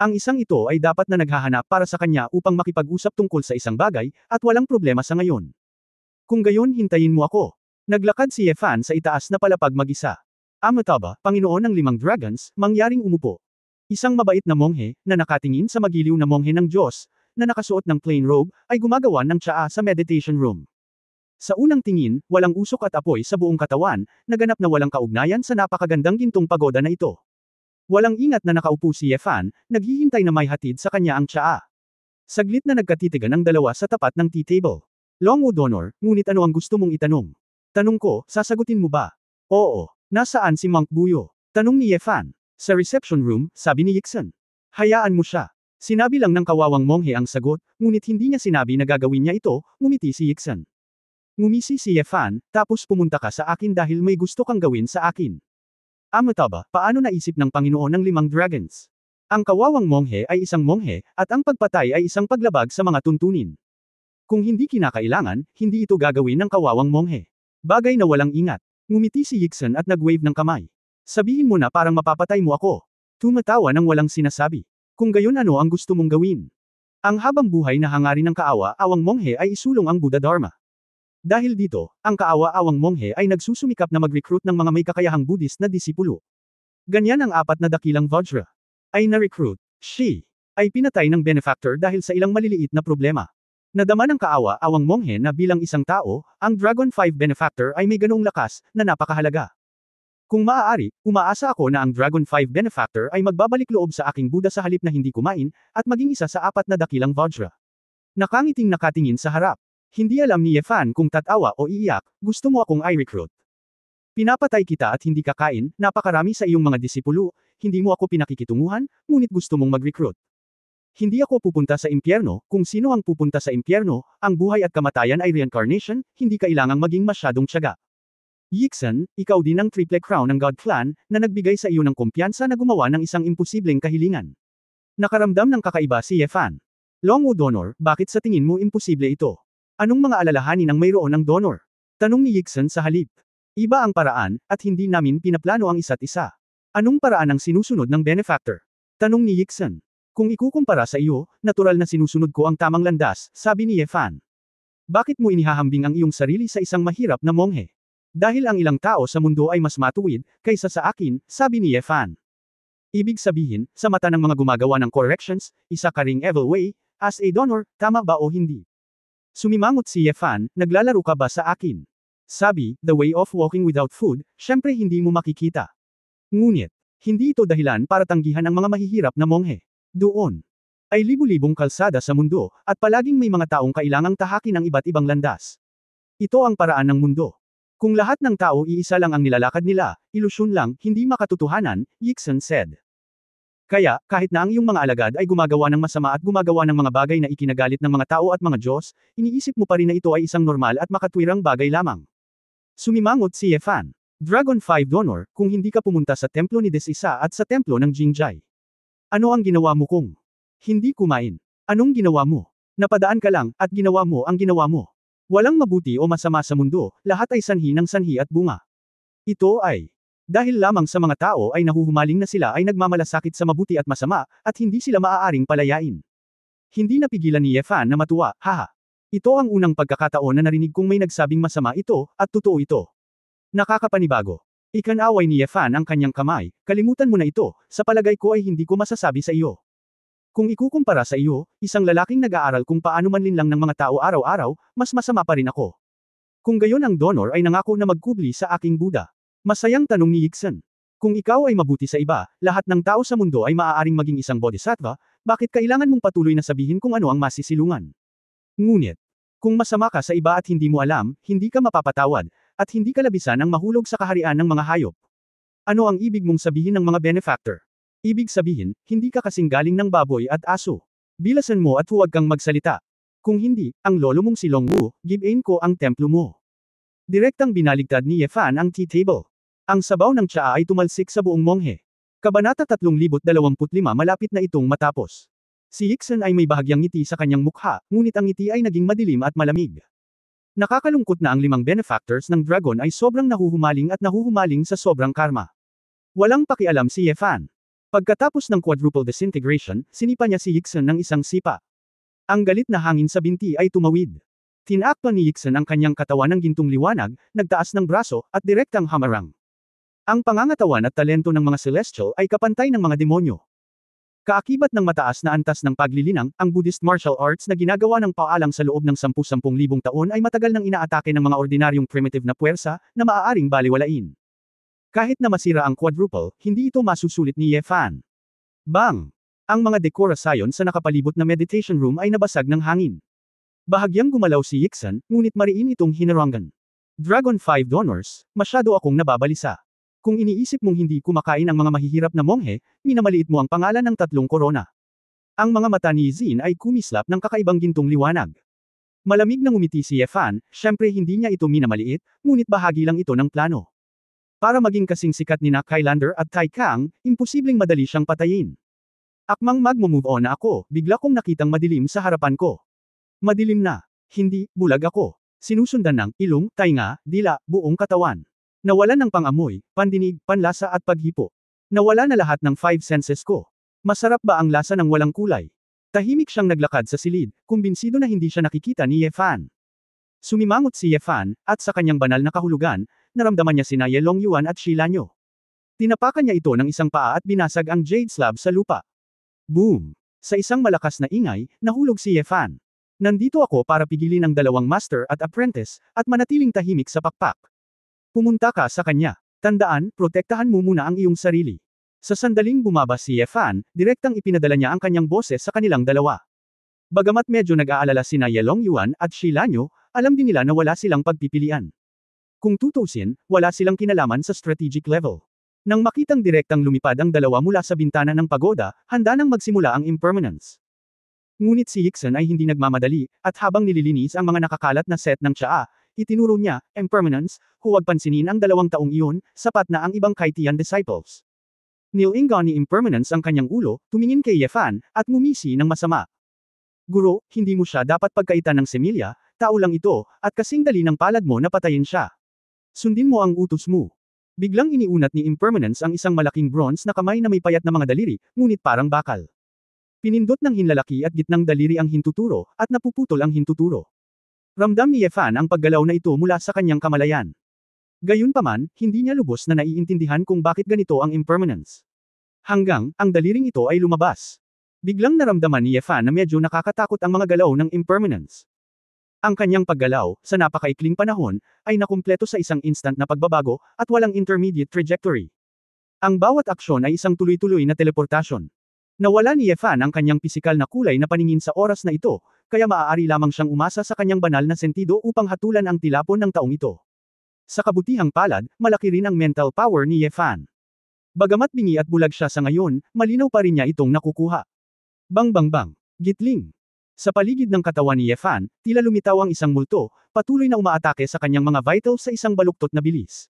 Ang isang ito ay dapat na naghahanap para sa kanya upang makipag-usap tungkol sa isang bagay, at walang problema sa ngayon. Kung gayon hintayin mo ako. Naglakad si Ye Fan sa itaas na palapag mag-isa. Amitabha, Panginoon ng 5 dragons, mangyaring umupo. Isang mabait na monghe, na nakatingin sa magiliw na monghe ng Diyos, na nakasuot ng plain robe, ay gumagawa ng tsaa sa meditation room. Sa unang tingin, walang usok at apoy sa buong katawan, naganap na walang kaugnayan sa napakagandang gintong pagoda na ito. Walang ingat na nakaupo si Ye Fan, naghihintay na may hatid sa kanya ang tsaa. Saglit na nagkatitigan ang dalawa sa tapat ng tea table. Longwu Donor, ngunit ano ang gusto mong itanong? Tanong ko, sasagutin mo ba? Oo. Nasaan si Monk Buyo? Tanong ni Ye Fan. Sa reception room, sabi ni Yixin. Hayaan mo siya. Sinabi lang ng kawawang monghe ang sagot, ngunit hindi niya sinabi na gagawin niya ito, ngumiti si Yixin. Ngumisi si Ye Fan, tapos pumunta ka sa akin dahil may gusto kang gawin sa akin. Amitabha, paano naisip ng Panginoon ng 5 dragons? Ang kawawang monghe ay isang monghe, at ang pagpatay ay isang paglabag sa mga tuntunin. Kung hindi kinakailangan, hindi ito gagawin ng kawawang monghe. Bagay na walang ingat. Ngumiti si Yixin at nag-wave ng kamay. Sabihin mo na parang mapapatay mo ako. Tumatawa ng walang sinasabi. Kung gayon ano ang gusto mong gawin? Ang habang buhay na hangarin ng kaawa-awang monghe ay isulong ang Buddha Dharma. Dahil dito, ang kaawa-awang monghe ay nagsusumikap na mag-recruit ng mga may kakayahang Buddhist na disipulo. Ganyan ang apat na dakilang Vajra. Ay na-recruit. She ay pinatay ng benefactor dahil sa ilang maliliit na problema. Nadama ng kaawa-awang monghe na bilang isang tao, ang Dragon 5 benefactor ay may ganoong lakas na napakahalaga. Kung maaari, umaasa ako na ang Dragon 5 benefactor ay magbabalik loob sa aking Buddha sa halip na hindi kumain, at maging isa sa apat na dakilang Vajra. Nakangiting nakatingin sa harap. Hindi alam ni Yefan kung tatawa o iiyak, gusto mo akong i-recruit. Pinapatay kita at hindi kakain, napakarami sa iyong mga disipulo, hindi mo ako pinakikitunguhan, ngunit gusto mong mag-recruit. Hindi ako pupunta sa impyerno, kung sino ang pupunta sa impyerno, ang buhay at kamatayan ay reincarnation, hindi kailangang maging masyadong tiyaga. Yixan, ikaw din ang triple crown ng God Clan, na nagbigay sa iyo ng kumpiyansa na gumawa ng isang imposibleng kahilingan. Nakaramdam ng kakaiba si Yefan. Longwu Donor, bakit sa tingin mo imposible ito? Anong mga alalahanin ang mayroon ng donor? Tanong ni Yixan sa halip. Iba ang paraan, at hindi namin pinaplano ang isa't isa. Anong paraan ang sinusunod ng benefactor? Tanong ni Yixan. Kung ikukumpara sa iyo, natural na sinusunod ko ang tamang landas, sabi ni Yefan. Bakit mo inihahambing ang iyong sarili sa isang mahirap na monghe? Dahil ang ilang tao sa mundo ay mas matuwid, kaysa sa akin, sabi ni Yefan. Ibig sabihin, sa mata ng mga gumagawa ng corrections, isa ka ring evil way, as a donor, tama ba o hindi? Sumimangot si Yefan, naglalaro ka ba sa akin? Sabi, the way of walking without food, syempre hindi mo makikita. Ngunit, hindi ito dahilan para tanggihan ang mga mahihirap na monghe. Doon ay libu-libong kalsada sa mundo, at palaging may mga taong kailangang tahakin ang iba't ibang landas. Ito ang paraan ng mundo. Kung lahat ng tao iisa lang ang nilalakad nila, ilusyon lang, hindi makatotohanan, Yixan said. Kaya, kahit na ang iyong mga alagad ay gumagawa ng masama at gumagawa ng mga bagay na ikinagalit ng mga tao at mga Diyos, iniisip mo pa rin na ito ay isang normal at makatwirang bagay lamang. Sumimangot si Yefan. Dragon 5 Donor, kung hindi ka pumunta sa templo ni Desisa at sa templo ng Jingjai. Ano ang ginawa mo kung hindi kumain? Anong ginawa mo? Napadaan ka lang, at ginawa mo ang ginawa mo. Walang mabuti o masama sa mundo, lahat ay sanhi ng sanhi at bunga. Ito ay dahil lamang sa mga tao ay nahuhumaling na sila ay nagmamalasakit sa mabuti at masama, at hindi sila maaaring palayain. Hindi napigilan ni Yefan na matuwa, haha. Ito ang unang pagkakataon na narinig kong may nagsabing masama ito, at totoo ito. Nakakapanibago. Ikanaway ni Yefan ang kanyang kamay, kalimutan mo na ito, sa palagay ko ay hindi ko masasabi sa iyo. Kung ikukumpara sa iyo, isang lalaking nag-aaral kung paano manlinlang ng mga tao araw-araw, mas masama pa rin ako. Kung gayon ang donor ay nangako na magkubli sa aking Buddha. Masayang tanong ni Yixan. Kung ikaw ay mabuti sa iba, lahat ng tao sa mundo ay maaaring maging isang bodhisattva, bakit kailangan mong patuloy na sabihin kung ano ang masisilungan? Ngunit, kung masama ka sa iba at hindi mo alam, hindi ka mapapatawad, at hindi ka labisan ang mahulog sa kaharian ng mga hayop. Ano ang ibig mong sabihin ng mga benefactor? Ibig sabihin, hindi ka kasing galing ng baboy at aso. Bilasan mo at huwag kang magsalita. Kung hindi, ang lolo mong si Longwu, givein ko ang templo mo. Direktang binaligtad ni Yefan ang tea table. Ang sabaw ng tsaa ay tumalsik sa buong monghe. Kabanata 3025 malapit na itong matapos. Si Yixan ay may bahagyang ngiti sa kanyang mukha, ngunit ang ngiti ay naging madilim at malamig. Nakakalungkot na ang 5 benefactors ng dragon ay sobrang nahuhumaling sa sobrang karma. Walang pakialam si Yefan. Pagkatapos ng quadruple disintegration, sinipa niya si Yixan ng isang sipa. Ang galit na hangin sa binti ay tumawid. Tinakpan ni Yixan ang kanyang katawan ng gintong liwanag, nagtaas ng braso, at direktang hamarang. Ang pangangatawan at talento ng mga celestial ay kapantay ng mga demonyo. Kaakibat ng mataas na antas ng paglilinang, ang Buddhist martial arts na ginagawa ng paalang sa loob ng 10,000 taon ay matagal nang inaatake ng mga ordinaryong primitive na puwersa, na maaaring baliwalain. Kahit na masira ang quadruple, hindi ito masusulit ni Yefan. Bang! Ang mga dekorasyon sa nakapalibot na meditation room ay nabasag ng hangin. Bahagyang gumalaw si Yixan, ngunit mariin itong hinarangan. Dragon 5 donors, masyado akong nababalisa. Kung iniisip mong hindi kumakain ang mga mahihirap na monghe, minamaliit mo ang pangalan ng 3 korona. Ang mga mata ni Zin ay kumislap ng kakaibang gintong liwanag. Malamig na ngumiti si Yefan, syempre hindi niya ito minamaliit, ngunit bahagi lang ito ng plano. Para maging kasing sikat ni Highlander at Tai Kang, imposibleng madali siyang patayin. Akmang mag-move on na ako, bigla kong nakitang madilim sa harapan ko. Madilim na. Hindi, bulag ako. Sinusundan ng ilong, tainga, dila, buong katawan. Nawalan ng pangamoy, pandinig, panlasa at paghipo. Nawala na lahat ng five senses ko. Masarap ba ang lasa ng walang kulay? Tahimik siyang naglakad sa silid, kumbinsido na hindi siya nakikita ni Ye Fan. Sumimangot si Ye Fan, at sa kanyang banal na kahulugan, naramdaman niya sina Ye Longyuan at Shi Lanyo. Tinapakan niya ito ng isang paa at binasag ang jade slab sa lupa. Boom! Sa isang malakas na ingay, nahulog si Ye Fan. Nandito ako para pigilin ang dalawang master at apprentice, at manatiling tahimik sa pakpak. Pumunta ka sa kanya. Tandaan, protektahan mo muna ang iyong sarili. Sa sandaling bumaba si Ye Fan, direktang ipinadala niya ang kanyang boses sa kanilang dalawa. Bagamat medyo nag-aalala sina Ye Longyuan at Shi Lanyo, alam din nila na wala silang pagpipilian. Kung tutusin, wala silang kinalaman sa strategic level. Nang makitang direktang lumipad ang dalawa mula sa bintana ng pagoda, handa nang magsimula ang impermanence. Ngunit si Yixin ay hindi nagmamadali, at habang nililinis ang mga nakakalat na set ng tsaa, itinuro niya, impermanence, huwag pansinin ang 2 taong iyon, sapat na ang ibang Kaitian disciples. Nilingon ni impermanence ang kanyang ulo, tumingin kay Ye Fan, at ngumisi ng masama. Guro, hindi mo siya dapat pagkaitan ng semilya, tao lang ito, at kasing dali ng palad mo na patayin siya. Sundin mo ang utos mo. Biglang iniunat ni impermanence ang isang malaking bronze na kamay na may payat na mga daliri, ngunit parang bakal. Pinindot ng hinlalaki at gitnang daliri ang hintuturo, at napuputol ang hintuturo. Ramdam ni Ye Fan ang paggalaw na ito mula sa kanyang kamalayan. Gayunpaman, hindi niya lubos na naiintindihan kung bakit ganito ang impermanence. Hanggang, ang daliring ito ay lumabas. Biglang naramdaman ni Ye Fan na medyo nakakatakot ang mga galaw ng impermanence. Ang kanyang paggalaw, sa napakaikling panahon, ay nakumpleto sa isang instant na pagbabago, at walang intermediate trajectory. Ang bawat aksyon ay isang tuloy-tuloy na teleportasyon. Nawala ni Ye Fan ang kanyang pisikal na kulay na paningin sa oras na ito, kaya maaari lamang siyang umasa sa kanyang banal na sentido upang hatulan ang tilapon ng taong ito. Sa kabutihang palad, malaki rin ang mental power ni Ye Fan. Bagamat bingi at bulag siya sa ngayon, malinaw pa rin niya itong nakukuha. Bang bang bang. Gitling. Sa paligid ng katawan ni Ye Fan, tila lumitaw ang isang multo, patuloy na umaatake sa kanyang mga vitals sa isang baluktot na bilis.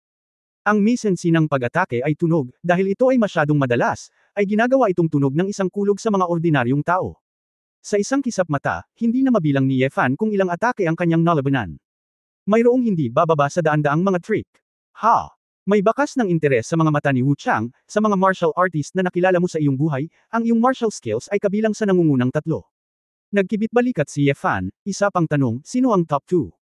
Ang mise-en-scene ng pag-atake ay tunog, dahil ito ay masyadong madalas, ay ginagawa itong tunog ng isang kulog sa mga ordinaryong tao. Sa isang kisap mata, hindi na mabilang ni Ye Fan kung ilang atake ang kanyang nalabanan. Mayroong hindi bababa sa daan-daang mga trick. Ha! May bakas ng interes sa mga mata ni Wu Chang, sa mga martial artist na nakilala mo sa iyong buhay, ang iyong martial skills ay kabilang sa nangungunang 3. Nagkibit balikat si Ye Fan, isa pang tanong, sino ang top 2?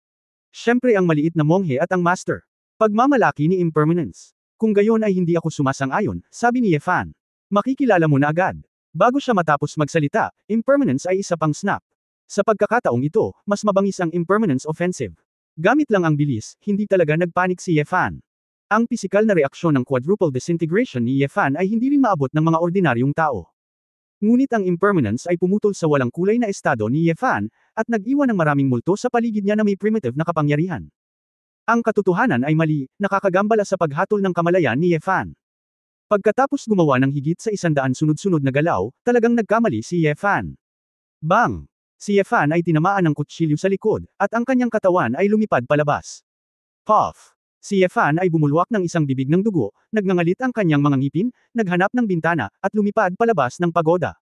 Siyempre ang maliit na monghe at ang master. Pagmamalaki ni impermanence. Kung gayon ay hindi ako sumasang-ayon, sabi ni Ye Fan. Makikilala mo na agad. Bago siya matapos magsalita, impermanence ay isa pang snap. Sa pagkakataong ito, mas mabangis ang impermanence offensive. Gamit lang ang bilis, hindi talaga nagpanik si Ye Fan. Ang pisikal na reaksyon ng quadruple disintegration ni Ye Fan ay hindi rin maabot ng mga ordinaryong tao. Ngunit ang impermanence ay pumutol sa walang kulay na estado ni Ye Fan, at nag-iwan ng maraming multo sa paligid niya na may primitive na kapangyarihan. Ang katotohanan ay mali, nakakagambala sa paghatol ng kamalayan ni Ye Fan. Pagkatapos gumawa ng higit sa 100 sunod-sunod na galaw, talagang nagkamali si Ye Fan. Bang! Si Ye Fan ay tinamaan ng kutsilyo sa likod, at ang kanyang katawan ay lumipad palabas. Puff! Si Ye Fan ay bumulwak ng isang bibig ng dugo, nagngangalit ang kanyang mga ngipin, naghanap ng bintana, at lumipad palabas ng pagoda.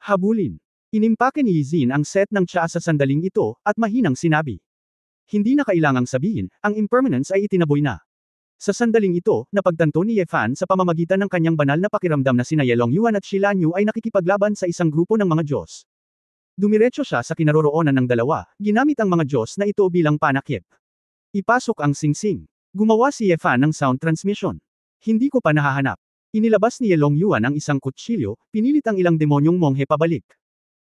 Habulin. Inimpake ni Yizin ang set ng tsaa sa sandaling ito, at mahinang sinabi. Hindi na kailangang sabihin, ang impermanence ay itinaboy na. Sa sandaling ito, napagtanto ni Ye Fan sa pamamagitan ng kanyang banal na pakiramdam na sina Ye Longyuan at Shi Lanyo ay nakikipaglaban sa isang grupo ng mga Diyos. Dumiretso siya sa kinaroroonan ng dalawa, ginamit ang mga Diyos na ito bilang panakip. Ipasok ang singsing. Gumawa si Ye Fan ng sound transmission. Hindi ko pa nahahanap. Inilabas ni Ye Longyuan ang isang kutsilyo, pinilit ang ilang demonyong monghe pabalik.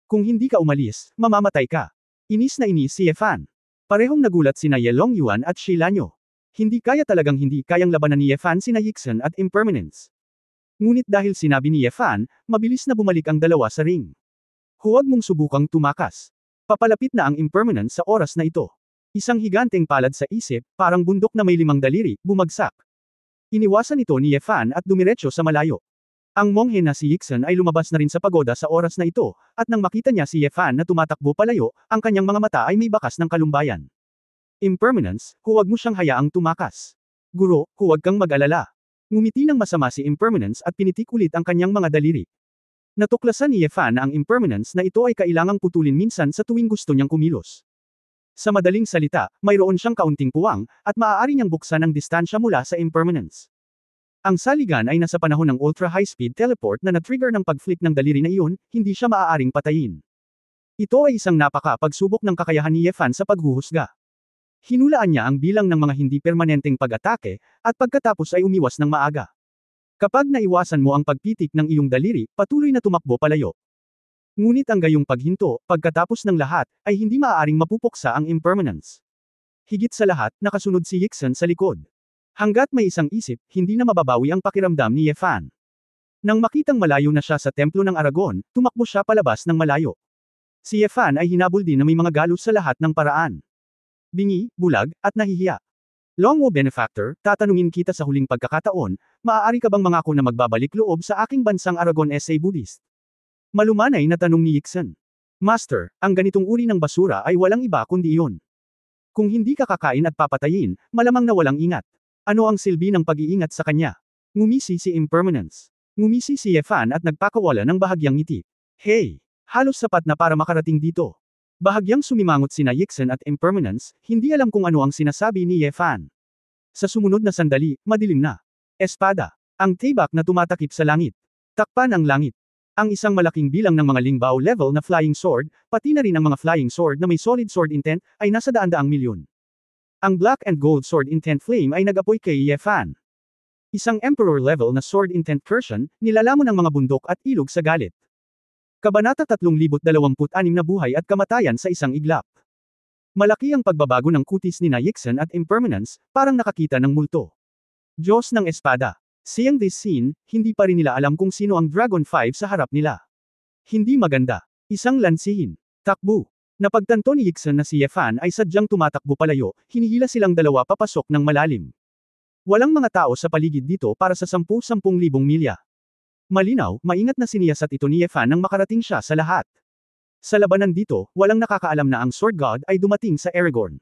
Kung hindi ka umalis, mamamatay ka. Inis na inis si Ye Fan. Parehong nagulat sina Ye Longyuan at Shi Lanyo. Hindi talagang hindi kayang labanan ni Ye Fan sina Yixin at impermanence. Ngunit dahil sinabi ni Ye Fan, mabilis na bumalik ang dalawa sa ring. Huwag mong subukang tumakas. Papalapit na ang impermanence sa oras na ito. Isang higanteng palad sa isip, parang bundok na may 5 daliri, bumagsak. Iniwasan ito ni Ye Fan at dumiretso sa malayo. Ang monghe na si Yixin ay lumabas na rin sa pagoda sa oras na ito, at nang makita niya si Ye Fan na tumatakbo palayo, ang kanyang mga mata ay may bakas ng kalumbayan. Impermanence, huwag mo siyang hayaang tumakas. Guro, huwag kang mag-alala. Ngumiti ng masama si Impermanence at pinitik ulit ang kanyang mga daliri. Natuklasan ni Ye Fan na ang impermanence na ito ay kailangang putulin minsan sa tuwing gusto niyang kumilos. Sa madaling salita, mayroon siyang kaunting puwang, at maaari niyang buksan ang distansya mula sa impermanence. Ang saligan ay nasa panahon ng ultra-high-speed teleport na na-trigger ng pag-flick ng daliri na iyon, hindi siya maaaring patayin. Ito ay isang napaka-pagsubok ng kakayahan ni Yefan sa paghuhusga. Hinulaan niya ang bilang ng mga hindi permanenteng pag-atake, at pagkatapos ay umiwas ng maaga. Kapag naiwasan mo ang pagpitik ng iyong daliri, patuloy na tumakbo palayo. Ngunit ang gayong paghinto, pagkatapos ng lahat, ay hindi maaaring mapupuksa ang impermanence. Higit sa lahat, nakasunod si Yixen sa likod. Hanggat may isang isip, hindi na mababawi ang pakiramdam ni Yefan. Nang makitang malayo na siya sa templo ng Aragon, tumakbo siya palabas ng malayo. Si Yefan ay hinabol din na may mga galos sa lahat ng paraan. Bingi, bulag, at nahihiya. Longwo Benefactor, tatanungin kita sa huling pagkakataon, maaari ka bang mangako na magbabalik loob sa aking bansang Aragon SA Buddhist? Malumanay na tanong ni Yixen. Master, ang ganitong uri ng basura ay walang iba kundi iyon. Kung hindi ka kakain at papatayin, malamang na walang ingat. Ano ang silbi ng pag-iingat sa kanya? Ngumisi si Impermanence. Ngumisi si Yefan at nagpakawala ng bahagyang ngiti. Hey! Halos sapat na para makarating dito. Bahagyang sumimangot sina Yixen at Impermanence, hindi alam kung ano ang sinasabi ni Yefan. Sa sumunod na sandali, madilim na. Espada. Ang tibak na tumatakip sa langit. Takpan ang langit. Ang isang malaking bilang ng mga Lingbao level na flying sword, pati na rin ang mga flying sword na may solid sword intent, ay nasa daan-daang milyon. Ang Black and Gold Sword Intent Flame ay nag-apoy kay Yefan. Isang Emperor level na Sword Intent version, nilalamon ang mga bundok at ilog sa galit. Kabanata 3026 na buhay at kamatayan sa isang iglap. Malaki ang pagbabago ng kutis ni Yixen at Impermanence, parang nakakita ng multo. Diyos ng Espada. Seeing this scene, hindi pa rin nila alam kung sino ang Dragon 5 sa harap nila. Hindi maganda. Isang lansihin. Takbo. Napagtanto ni Yixen na si Yefan ay sadyang tumatakbo palayo, hinihila silang dalawa papasok ng malalim. Walang mga tao sa paligid dito para sa 10,000 milya. Malinaw, maingat na siniyasat ito ni Yefan nang makarating siya sa lahat. Sa labanan dito, walang nakakaalam na ang Sword God ay dumating sa Aragorn.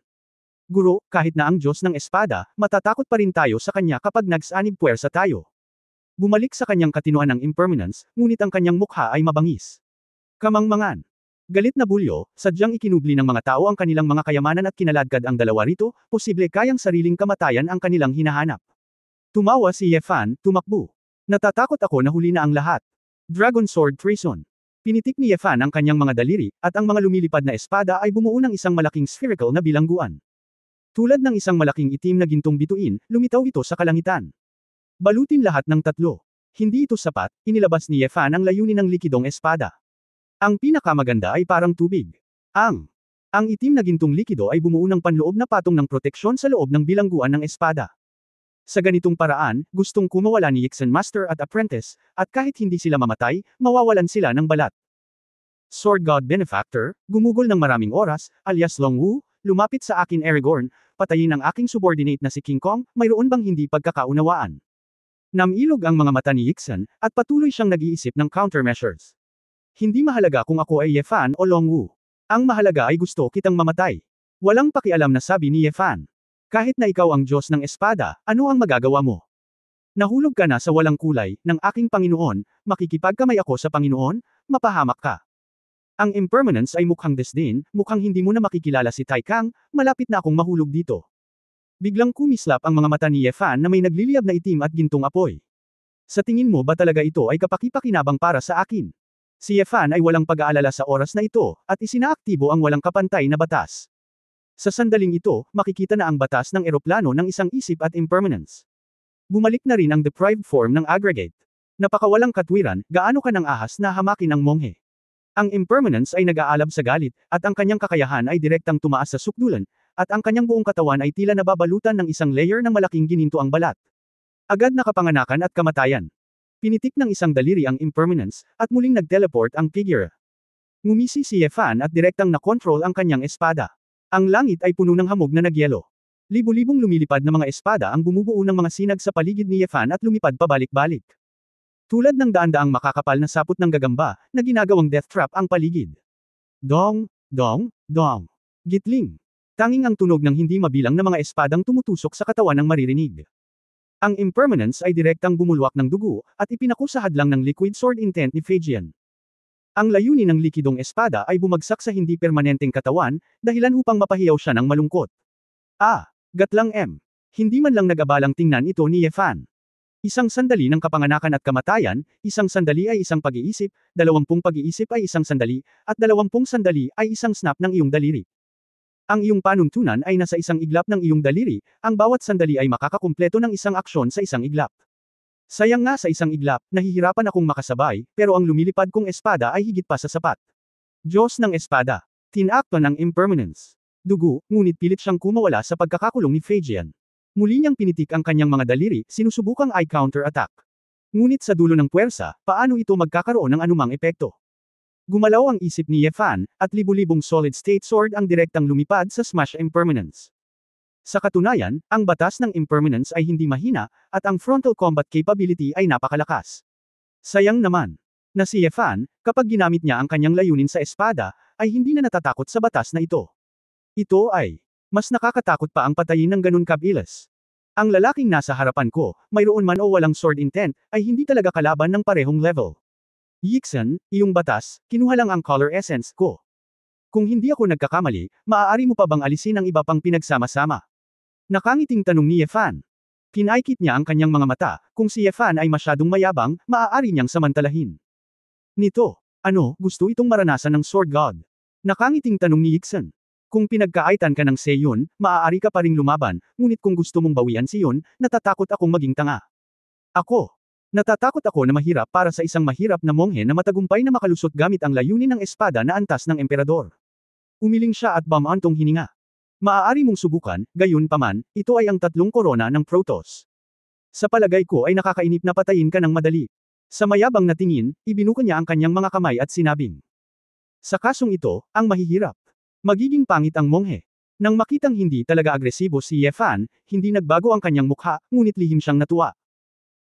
Guro, kahit na ang Diyos ng Espada, matatakot pa rin tayo sa kanya kapag nagsanib puwersa tayo. Bumalik sa kanyang katinoan ng impermanence, ngunit ang kanyang mukha ay mabangis. Kamangmangan. Galit na bulyo, sadyang ikinubli ng mga tao ang kanilang mga kayamanan at kinaladkad ang dalawa rito, posible kayang sariling kamatayan ang kanilang hinahanap. Tumawa si Yefan, tumakbo. Natatakot ako na huli na ang lahat. Dragon Sword Treason. Pinitik ni Yefan ang kanyang mga daliri, at ang mga lumilipad na espada ay bumuo ng isang malaking spherical na bilangguan. Tulad ng isang malaking itim na gintong bituin, lumitaw ito sa kalangitan. Balutin lahat ng tatlo. Hindi ito sapat, inilabas ni Yefan ang layunin ng likidong espada. Ang pinakamaganda ay parang tubig. Ang itim na gintong likido ay bumuo ng panloob na patong ng proteksyon sa loob ng bilangguan ng espada. Sa ganitong paraan, gustong kumawala ni Yixen Master at Apprentice, at kahit hindi sila mamatay, mawawalan sila ng balat. Sword God Benefactor, gumugol ng maraming oras, alias Long Wu, lumapit sa akin Aragorn, patayin ang aking subordinate na si King Kong, mayroon bang hindi pagkakaunawaan? Namilog ang mga mata ni Yixen, at patuloy siyang nag-iisip ng countermeasures. Hindi mahalaga kung ako ay Yefan o Long Wu. Ang mahalaga ay gusto kitang mamatay. Walang pakialam na sabi ni Yefan. Kahit na ikaw ang Diyos ng Espada, ano ang magagawa mo? Nahulog ka na sa walang kulay, ng aking Panginoon, makikipagkamay ako sa Panginoon, mapahamak ka. Ang impermanence ay mukhang disdain, mukhang hindi mo na makikilala si Tai Kang, malapit na akong mahulog dito. Biglang kumislap ang mga mata ni Yefan na may nagliliyab na itim at gintong apoy. Sa tingin mo ba talaga ito ay kapaki-pakinabang para sa akin? Si Yefan ay walang pag-aalala sa oras na ito, at isinaaktibo ang walang kapantay na batas. Sa sandaling ito, makikita na ang batas ng eroplano ng isang isip at impermanence. Bumalik na rin ang deprived form ng aggregate. Napakawalang katwiran, gaano ka ng ahas na hamakin ang monghe. Ang impermanence ay nag-aalab sa galit, at ang kanyang kakayahan ay direktang tumaas sa sukdulan, at ang kanyang buong katawan ay tila nababalutan ng isang layer ng malaking gininto ang balat. Agad na kapanganakan at kamatayan. Pinitik ng isang daliri ang impermanence, at muling nag-teleport ang figure. Ngumisi si Yefan at direktang na-control ang kanyang espada. Ang langit ay puno ng hamog na nagyelo. Libu-libong lumilipad na mga espada ang bumubuo ng mga sinag sa paligid ni Yefan at lumipad pabalik-balik. Tulad ng daan-daang makakapal na sapot ng gagamba, na ginagawang death trap ang paligid. Dong, dong, dong. Gitling. Tanging ang tunog ng hindi mabilang na mga espadang tumutusok sa katawan ng maririnig. Ang impermanence ay direktang bumulwak ng dugo, at ipinaku sa hadlang ng liquid sword intent ni Phaegian. Ang layunin ng likidong espada ay bumagsak sa hindi permanenteng katawan, dahilan upang mapahiyaw siya ng malungkot. Gatlang M. Hindi man lang nag-abalang tingnan ito ni Yefan. Isang sandali ng kapanganakan at kamatayan, isang sandali ay isang pag-iisip, 20 pag-iisip ay isang sandali, at 20 sandali ay isang snap ng iyong daliri. Ang iyong panuntunan ay nasa isang iglap ng iyong daliri, ang bawat sandali ay makakakumpleto ng isang aksyon sa isang iglap. Sayang nga sa isang iglap, nahihirapan akong makasabay, pero ang lumilipad kong espada ay higit pa sa sapat. Diyos ng espada. Tinakpan ng impermanence. Dugo, ngunit pilit siyang kumawala sa pagkakakulong ni Phaegian. Muli niyang pinitik ang kanyang mga daliri, sinusubukang i-counter-attack. Ngunit sa dulo ng puwersa, paano ito magkakaroon ng anumang epekto? Gumalaw ang isip ni Yefan, at libu-libong solid-state sword ang direktang lumipad sa smash impermanence. Sa katunayan, ang batas ng impermanence ay hindi mahina, at ang frontal combat capability ay napakalakas. Sayang naman, na si Yefan, kapag ginamit niya ang kanyang layunin sa espada, ay hindi na natatakot sa batas na ito. Ito ay, mas nakakatakot pa ang patayin ng ganun kabilis. Ang lalaking nasa harapan ko, mayroon man o walang sword intent, ay hindi talaga kalaban ng parehong level. Yixen, iyong batas, kinuha lang ang color essence ko. Kung hindi ako nagkakamali, maaari mo pa bang alisin ang iba pang pinagsama-sama? Nakangiting tanong ni Yefan. Kinaikit niya ang kanyang mga mata, kung si Yefan ay masyadong mayabang, maaari niyang samantalahin. Nito, gusto itong maranasan ng Sword God? Nakangiting tanong ni Yixen. Kung pinagkaaitan ka ng Seiyun, maaari ka pa ring lumaban, ngunit kung gusto mong bawian si Yun, natatakot akong maging tanga. Natatakot ako na mahirap para sa isang mahirap na monghe na matagumpay na makalusot gamit ang layunin ng espada na antas ng emperador. Umiling siya at bumantong hininga. Maaari mong subukan, gayon paman, ito ay ang 3 korona ng Protoss. Sa palagay ko ay nakakainip na patayin ka ng madali. Sa mayabang na tingin, ibinuka niya ang kanyang mga kamay at sinabing. Sa kasong ito, ang mahihirap. Magiging pangit ang monghe. Nang makitang hindi talaga agresibo si Yefan, hindi nagbago ang kanyang mukha, ngunit lihim siyang natuwa.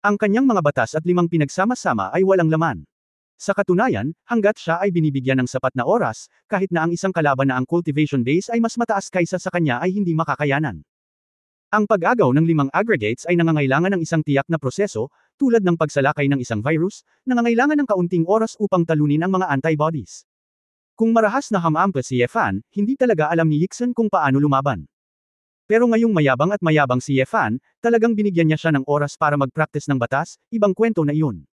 Ang kanyang mga batas at 5 pinagsama-sama ay walang laman. Sa katunayan, hanggat siya ay binibigyan ng sapat na oras, kahit na ang isang kalaban na ang cultivation base ay mas mataas kaysa sa kanya ay hindi makakayanan. Ang pag-agaw ng 5 aggregates ay nangangailangan ng isang tiyak na proseso, tulad ng pagsalakay ng isang virus, nangangailangan ng kaunting oras upang talunin ang mga antibodies. Kung marahas na hamampa si Yefan, hindi talaga alam ni Yixen kung paano lumaban. Pero ngayong mayabang at mayabang si Yefan, talagang binigyan niya siya ng oras para mag-practice ng batas, ibang kwento na iyon.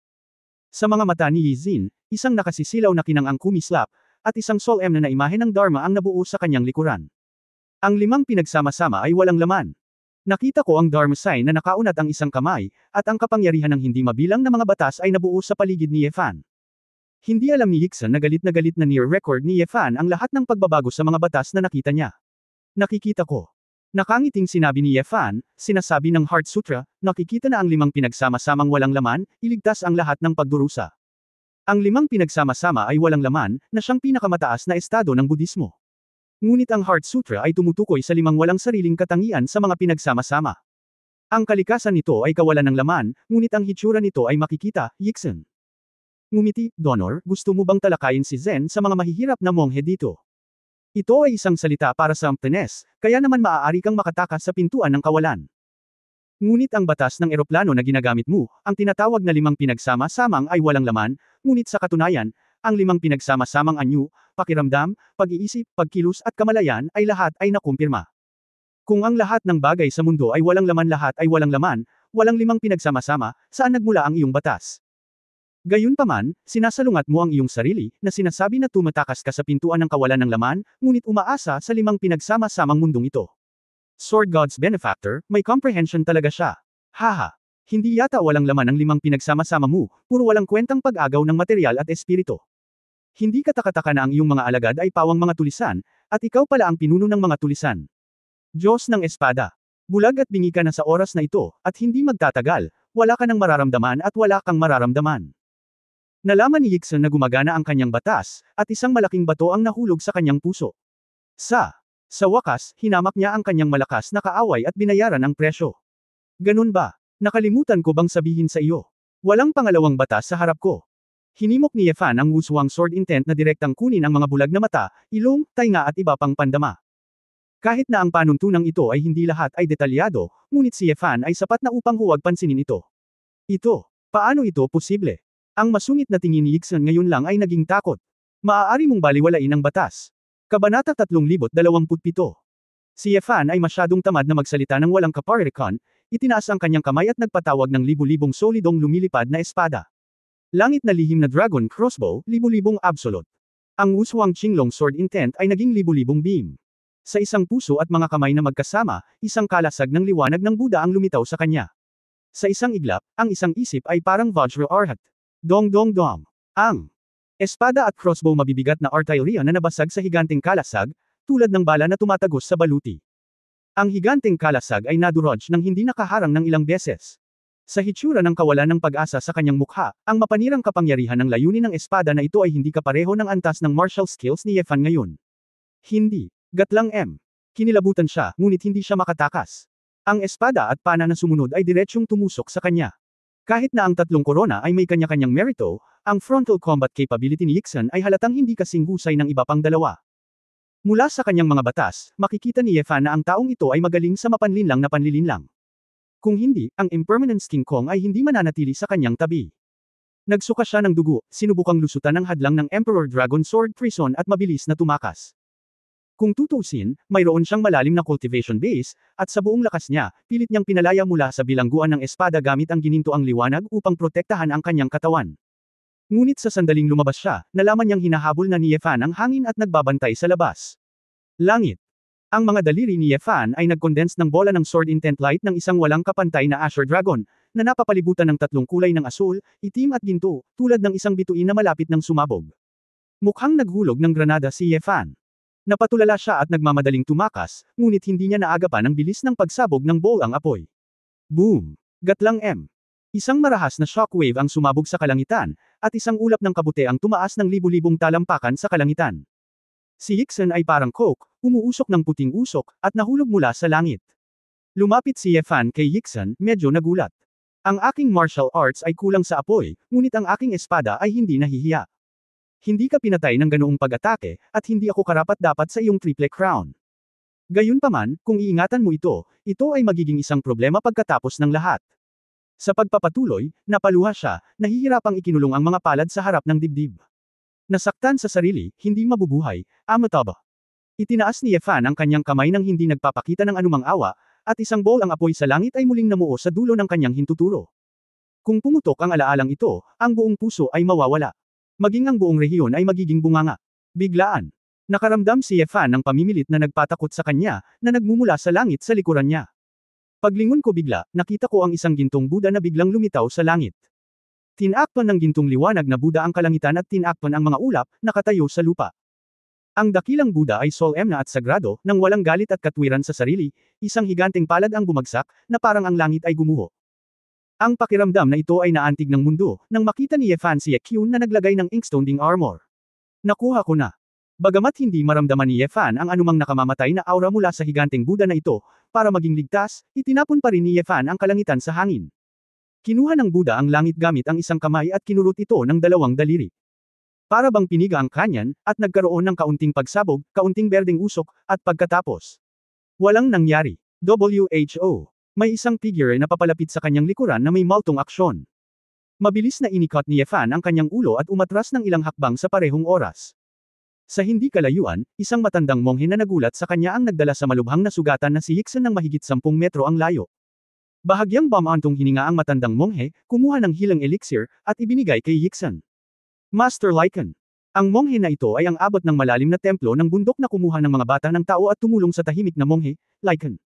Sa mga mata ni Yizin, isang nakasisilaw na kinang-ang kumislap, at isang solemn na imahe ng Dharma ang nabuo sa kanyang likuran. Ang 5 pinagsama-sama ay walang laman. Nakita ko ang Dharma sign na nakaunat ang isang kamay, at ang kapangyarihan ng hindi mabilang na mga batas ay nabuo sa paligid ni Yefan. Hindi alam ni Yixen na galit na near record ni Yefan ang lahat ng pagbabago sa mga batas na nakita niya. Nakikita ko. Nakangiting sinabi ni Yefan, sinasabi ng Heart Sutra, nakikita na ang 5 pinagsama-samang walang laman, iligtas ang lahat ng pagdurusa. Ang 5 pinagsama-sama ay walang laman, na siyang pinakamataas na estado ng Budismo. Ngunit ang Heart Sutra ay tumutukoy sa 5 walang sariling katangian sa mga pinagsama-sama. Ang kalikasan nito ay kawalan ng laman, ngunit ang hitsura nito ay makikita, Yixen. Ngumiti, Donor, gusto mo bang talakayin si Zen sa mga mahihirap na monghe dito? Ito ay isang salita para sa emptiness, kaya naman maaari kang makatakas sa pintuan ng kawalan. Ngunit ang batas ng eroplano na ginagamit mo, ang tinatawag na 5 pinagsama-samang ay walang laman, ngunit sa katunayan, ang 5 pinagsama-samang anyo, pakiramdam, pag-iisip, pagkilos at kamalayan ay lahat ay nakumpirma. Kung ang lahat ng bagay sa mundo ay walang laman, lahat ay walang laman, walang 5 pinagsama-sama, saan nagmula ang iyong batas? Gayunpaman, sinasalungat mo ang iyong sarili, na sinasabi na tumatakas ka sa pintuan ng kawalan ng laman, ngunit umaasa sa 5 pinagsama-samang mundong ito. Sword God's benefactor, may comprehension talaga siya. Haha. Hindi yata walang laman ang 5 pinagsama-sama mo, puro walang kwentang pag-agaw ng material at espiritu. Hindi katakataka na ang iyong mga alagad ay pawang mga tulisan, at ikaw pala ang pinuno ng mga tulisan. Diyos ng espada. Bulag at bingi ka na sa oras na ito, at hindi magtatagal, wala ka nang mararamdaman at wala kang mararamdaman. Nalaman ni Yixen na gumagana ang kanyang batas, at isang malaking bato ang nahulog sa kanyang puso. Sa wakas, hinamak niya ang kanyang malakas na kaaway at binayaran ang presyo. Ganun ba? Nakalimutan ko bang sabihin sa iyo? Walang pangalawang batas sa harap ko. Hinimok ni Yefan ang wuswang sword intent na direktang kunin ang mga bulag na mata, ilong, tainga at iba pang pandama. Kahit na ang panuntunang ito ay hindi lahat ay detalyado, ngunit si Yefan ay sapat na upang huwag pansinin ito. Paano ito posible? Ang masungit na tingin ni Yixan ngayon lang ay naging takot. Maaari mong baliwalain ang batas. Kabanata 3027. Si Yefan ay masyadong tamad na magsalita ng walang kaparirikan, itinaas ang kanyang kamay at nagpatawag ng libu-libong solidong lumilipad na espada. Langit na lihim na dragon crossbow, libu-libong absolute. Ang Wushuang Qinglong sword intent ay naging libu-libong beam. Sa isang puso at mga kamay na magkasama, isang kalasag ng liwanag ng Buddha ang lumitaw sa kanya. Sa isang iglap, ang isang isip ay parang Vajra Arhat. Dong dong dong. Ang espada at crossbow mabibigat na artillery na nabasag sa higanteng kalasag, tulad ng bala na tumatagos sa baluti. Ang higanteng kalasag ay naduroj nang hindi nakaharang ng ilang beses. Sa hitsura ng kawalan ng pag-asa sa kanyang mukha, ang mapanirang kapangyarihan ng layunin ng espada na ito ay hindi kapareho ng antas ng martial skills ni Yefan ngayon. Hindi. Gatlang M. Kinilabutan siya, ngunit hindi siya makatakas. Ang espada at pana na sumunod ay diretsyong tumusok sa kanya. Kahit na ang tatlong korona ay may kanya-kanyang merito, ang frontal combat capability ni Yixan ay halatang hindi kasing husay ng iba pang dalawa. Mula sa kanyang mga batas, makikita ni Yefan na ang taong ito ay magaling sa mapanlinlang na panlilinlang. Kung hindi, ang impermanence King Kong ay hindi mananatili sa kanyang tabi. Nagsuka siya ng dugo, sinubukang lusutan ang hadlang ng Emperor Dragon Sword Prison at mabilis na tumakas. Kung tutuusin, mayroon siyang malalim na cultivation base, at sa buong lakas niya, pilit niyang pinalaya mula sa bilangguan ng espada gamit ang ginintoang liwanag upang protektahan ang kanyang katawan. Ngunit sa sandaling lumabas siya, nalaman niyang hinahabol na ni Yefan ang hangin at nagbabantay sa labas. Langit. Ang mga daliri ni Yefan ay nag-condense ng bola ng sword intent light ng isang walang kapantay na Azure Dragon, na napapalibutan ng tatlong kulay ng asul, itim at ginto, tulad ng isang bituin na malapit ng sumabog. Mukhang naghulog ng granada si Yefan. Napatulala siya at nagmamadaling tumakas, ngunit hindi niya naagapan ang bilis ng pagsabog ng bolang apoy. Boom! Gatlang M. Isang marahas na shockwave ang sumabog sa kalangitan, at isang ulap ng kabute ang tumaas ng libu-libong talampakan sa kalangitan. Si Yixan ay parang coke, umuusok ng puting usok, at nahulog mula sa langit. Lumapit si Yefan kay Yixan, medyo nagulat. Ang aking martial arts ay kulang sa apoy, ngunit ang aking espada ay hindi nahihiya. Hindi ka pinatay ng ganoong pag-atake, at hindi ako karapat-dapat sa iyong triple crown. Gayunpaman, kung iingatan mo ito ay magiging isang problema pagkatapos ng lahat. Sa pagpapatuloy, napaluha siya, nahihirapang ikinulong ang mga palad sa harap ng dibdib. Nasaktan sa sarili, hindi mabubuhay, amataba. Itinaas ni Yefan ang kanyang kamay nang hindi nagpapakita ng anumang awa, at isang bolang apoy sa langit ay muling namuo sa dulo ng kanyang hintuturo. Kung pumutok ang alaalang ito, ang buong puso ay mawawala. Maging ang buong rehiyon ay magiging bunganga. Biglaan. Nakaramdam si Yefan ng pamimilit na nagpatakot sa kanya, na nagmumula sa langit sa likuran niya. Paglingon ko bigla, nakita ko ang isang gintong Buddha na biglang lumitaw sa langit. Tinakpan ng gintong liwanag na Buddha ang kalangitan at tinakpan ang mga ulap, nakatayo sa lupa. Ang dakilang Buddha ay solemna at sagrado, nang walang galit at katwiran sa sarili, isang higanteng palad ang bumagsak, na parang ang langit ay gumuho. Ang pakiramdam na ito ay naantig ng mundo, nang makita ni Yefan si Yekyun na naglagay ng inkstone ding armor. Nakuha ko na. Bagamat hindi maramdaman ni Yefan ang anumang nakamamatay na aura mula sa higanteng Buddha na ito, para maging ligtas, itinapon pa rin ni Yefan ang kalangitan sa hangin. Kinuha ng Buddha ang langit gamit ang isang kamay at kinurot ito ng dalawang daliri. Para bang piniga ang kanyan, at nagkaroon ng kaunting pagsabog, kaunting berdeng usok, at pagkatapos. Walang nangyari. WHO. May isang figure na papalapit sa kanyang likuran na may maltong aksyon. Mabilis na inikot ni Yefan ang kanyang ulo at umatras ng ilang hakbang sa parehong oras. Sa hindi kalayuan, isang matandang monghe na nagulat sa kanya ang nagdala sa malubhang na sugatan na si Yixan ng mahigit 10 metro ang layo. Bahagyang bamantong hininga ang matandang monghe, kumuha ng hilang elixir, at ibinigay kay Yixan. Master Lycan. Ang monghe na ito ay ang abot ng malalim na templo ng bundok na kumuha ng mga bata ng tao at tumulong sa tahimik na monghe, Lycan.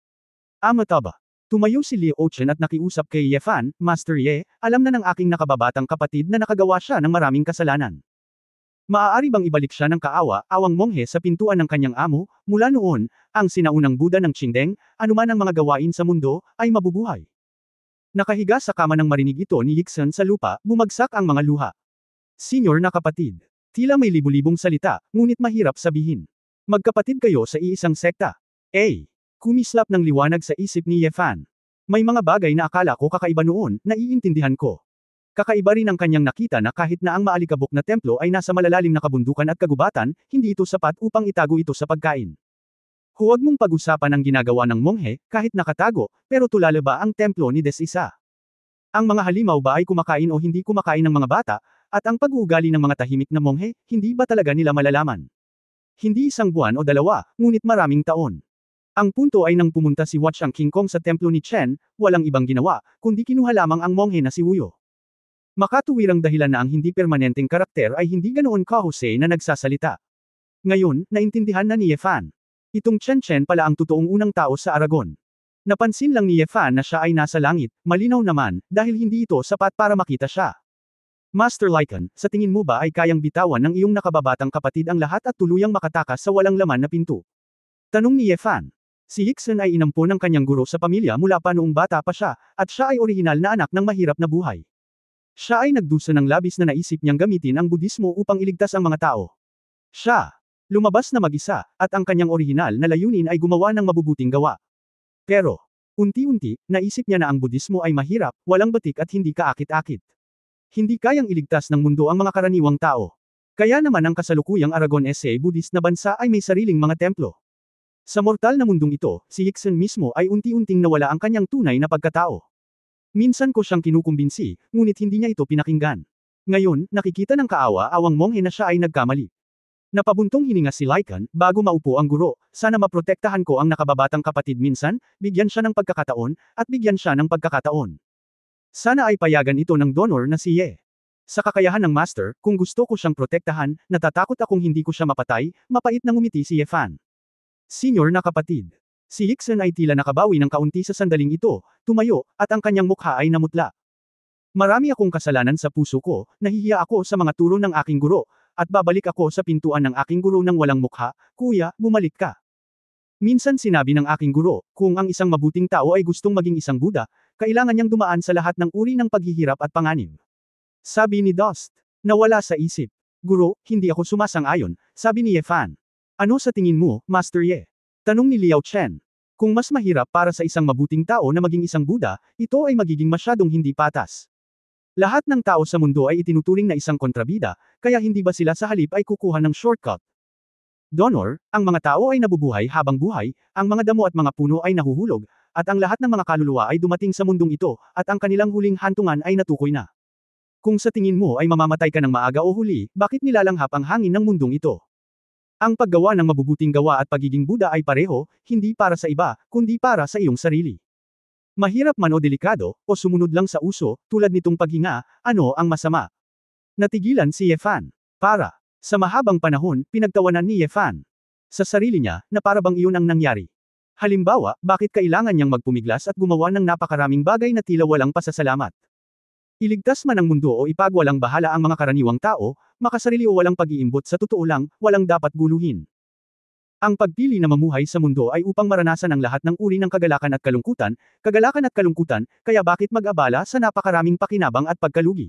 Amataba. Tumayo si Liu Ochen at nakiusap kay Yefan, Master Ye, alam na ng aking nakababatang kapatid na nakagawa siya ng maraming kasalanan. Maaari bang ibalik siya ng kaawa-awang monghe sa pintuan ng kanyang amo, mula noon, ang sinaunang Buddha ng Qingdeng, anuman ang mga gawain sa mundo, ay mabubuhay. Nakahiga sa kama ng marinig ito ni Yixan sa lupa, bumagsak ang mga luha. Senyor na kapatid. Tila may libu-libong salita, ngunit mahirap sabihin. Magkapatid kayo sa iisang sekta. Kumislap ng liwanag sa isip ni Yefan. May mga bagay na akala ko kakaiba noon, naiintindihan ko. Kakaiba rin ang kanyang nakita na kahit na ang maalikabok na templo ay nasa malalalim na kabundukan at kagubatan, hindi ito sapat upang itago ito sa pagkain. Huwag mong pag-usapan ang ginagawa ng monghe, kahit nakatago, pero tulala ba ang templo ni Des isa? Ang mga halimaw ba ay kumakain o hindi kumakain ng mga bata, at ang pag-uugali ng mga tahimik na monghe, hindi ba talaga nila malalaman? Hindi isang buwan o dalawa, ngunit maraming taon. Ang punto ay nang pumunta si Watch ang King Kong sa templo ni Chen, walang ibang ginawa, kundi kinuha lamang ang monghe na si Wuyo. Makatuwirang dahilan na ang hindi permanenteng karakter ay hindi ganoon kahusay na nagsasalita. Ngayon, naintindihan na ni Ye Fan. Itong Chen Chen pala ang totoong unang tao sa Aragon. Napansin lang ni Ye Fan na siya ay nasa langit, malinaw naman, dahil hindi ito sapat para makita siya. Master Lycan, sa tingin mo ba ay kayang bitawan ng iyong nakababatang kapatid ang lahat at tuluyang makatakas sa walang laman na pinto? Tanong ni Ye Fan. Si Hickson ay inampon ng kanyang guro sa pamilya mula pa noong bata pa siya, at siya ay orihinal na anak ng mahirap na buhay. Siya ay nagdusa ng labis na naisip niyang gamitin ang Budismo upang iligtas ang mga tao. Siya, lumabas na mag-isa, at ang kanyang orihinal na layunin ay gumawa ng mabubuting gawa. Pero, unti-unti, naisip niya na ang Budismo ay mahirap, walang batik at hindi kaakit-akit. Hindi kayang iligtas ng mundo ang mga karaniwang tao. Kaya naman ang kasalukuyang Aragon SA Buddhist na bansa ay may sariling mga templo. Sa mortal na mundong ito, si Hickson mismo ay unti-unting nawala ang kanyang tunay na pagkatao. Minsan ko siyang kinukumbinsi, ngunit hindi niya ito pinakinggan. Ngayon, nakikita ng kaawa-awang monghe na siya ay nagkamali. Napabuntong hininga si Lycan, bago maupo ang guro, sana maprotektahan ko ang nakababatang kapatid minsan, bigyan siya ng pagkakataon, at bigyan siya ng pagkakataon. Sana ay payagan ito ng donor na si Ye. Sa kakayahan ng master, kung gusto ko siyang protektahan, natatakot akong hindi ko siya mapatay, mapait na ngumiti si Ye Fan. Senior na kapatid. Si Hickson ay tila nakabawi ng kaunti sa sandaling ito, tumayo, at ang kanyang mukha ay namutla. Marami akong kasalanan sa puso ko, nahihiya ako sa mga turo ng aking guro, at babalik ako sa pintuan ng aking guro ng walang mukha, kuya, bumalik ka. Minsan sinabi ng aking guro, kung ang isang mabuting tao ay gustong maging isang Buddha, kailangan niyang dumaan sa lahat ng uri ng paghihirap at panganib. Sabi ni Dust. Nawala sa isip. Guro, hindi ako sumasang-ayon, sabi ni Ye Fan. Ano sa tingin mo, Master Ye? Tanong ni Liao Chen. Kung mas mahirap para sa isang mabuting tao na maging isang Buddha, ito ay magiging masyadong hindi patas. Lahat ng tao sa mundo ay itinuturing na isang kontrabida, kaya hindi ba sila sa halip ay kukuha ng shortcut? Donor, ang mga tao ay nabubuhay habang buhay, ang mga damo at mga puno ay nahuhulog, at ang lahat ng mga kaluluwa ay dumating sa mundong ito, at ang kanilang huling hantungan ay natukoy na. Kung sa tingin mo ay mamamatay ka ng maaga o huli, bakit nilalanghap ang hangin ng mundong ito? Ang paggawa ng mabubuting gawa at pagiging Buddha ay pareho, hindi para sa iba, kundi para sa iyong sarili. Mahirap man o delikado, o sumunod lang sa uso, tulad nitong paghinga, ano ang masama? Natigilan si Ye Fan. Sa mahabang panahon, pinagtawanan ni Ye Fan sa sarili niya, na para bang iyon ang nangyari. Halimbawa, bakit kailangan niyang magpumiglas at gumawa ng napakaraming bagay na tila walang pasasalamat? Iligtas man ang mundo o ipagwalang bahala ang mga karaniwang tao, makasarili o walang pag-iimbot sa totoo lang, walang dapat guluhin. Ang pagpili na mamuhay sa mundo ay upang maranasan ang lahat ng uri ng kagalakan at kalungkutan, kaya bakit mag-abala sa napakaraming pakinabang at pagkalugi?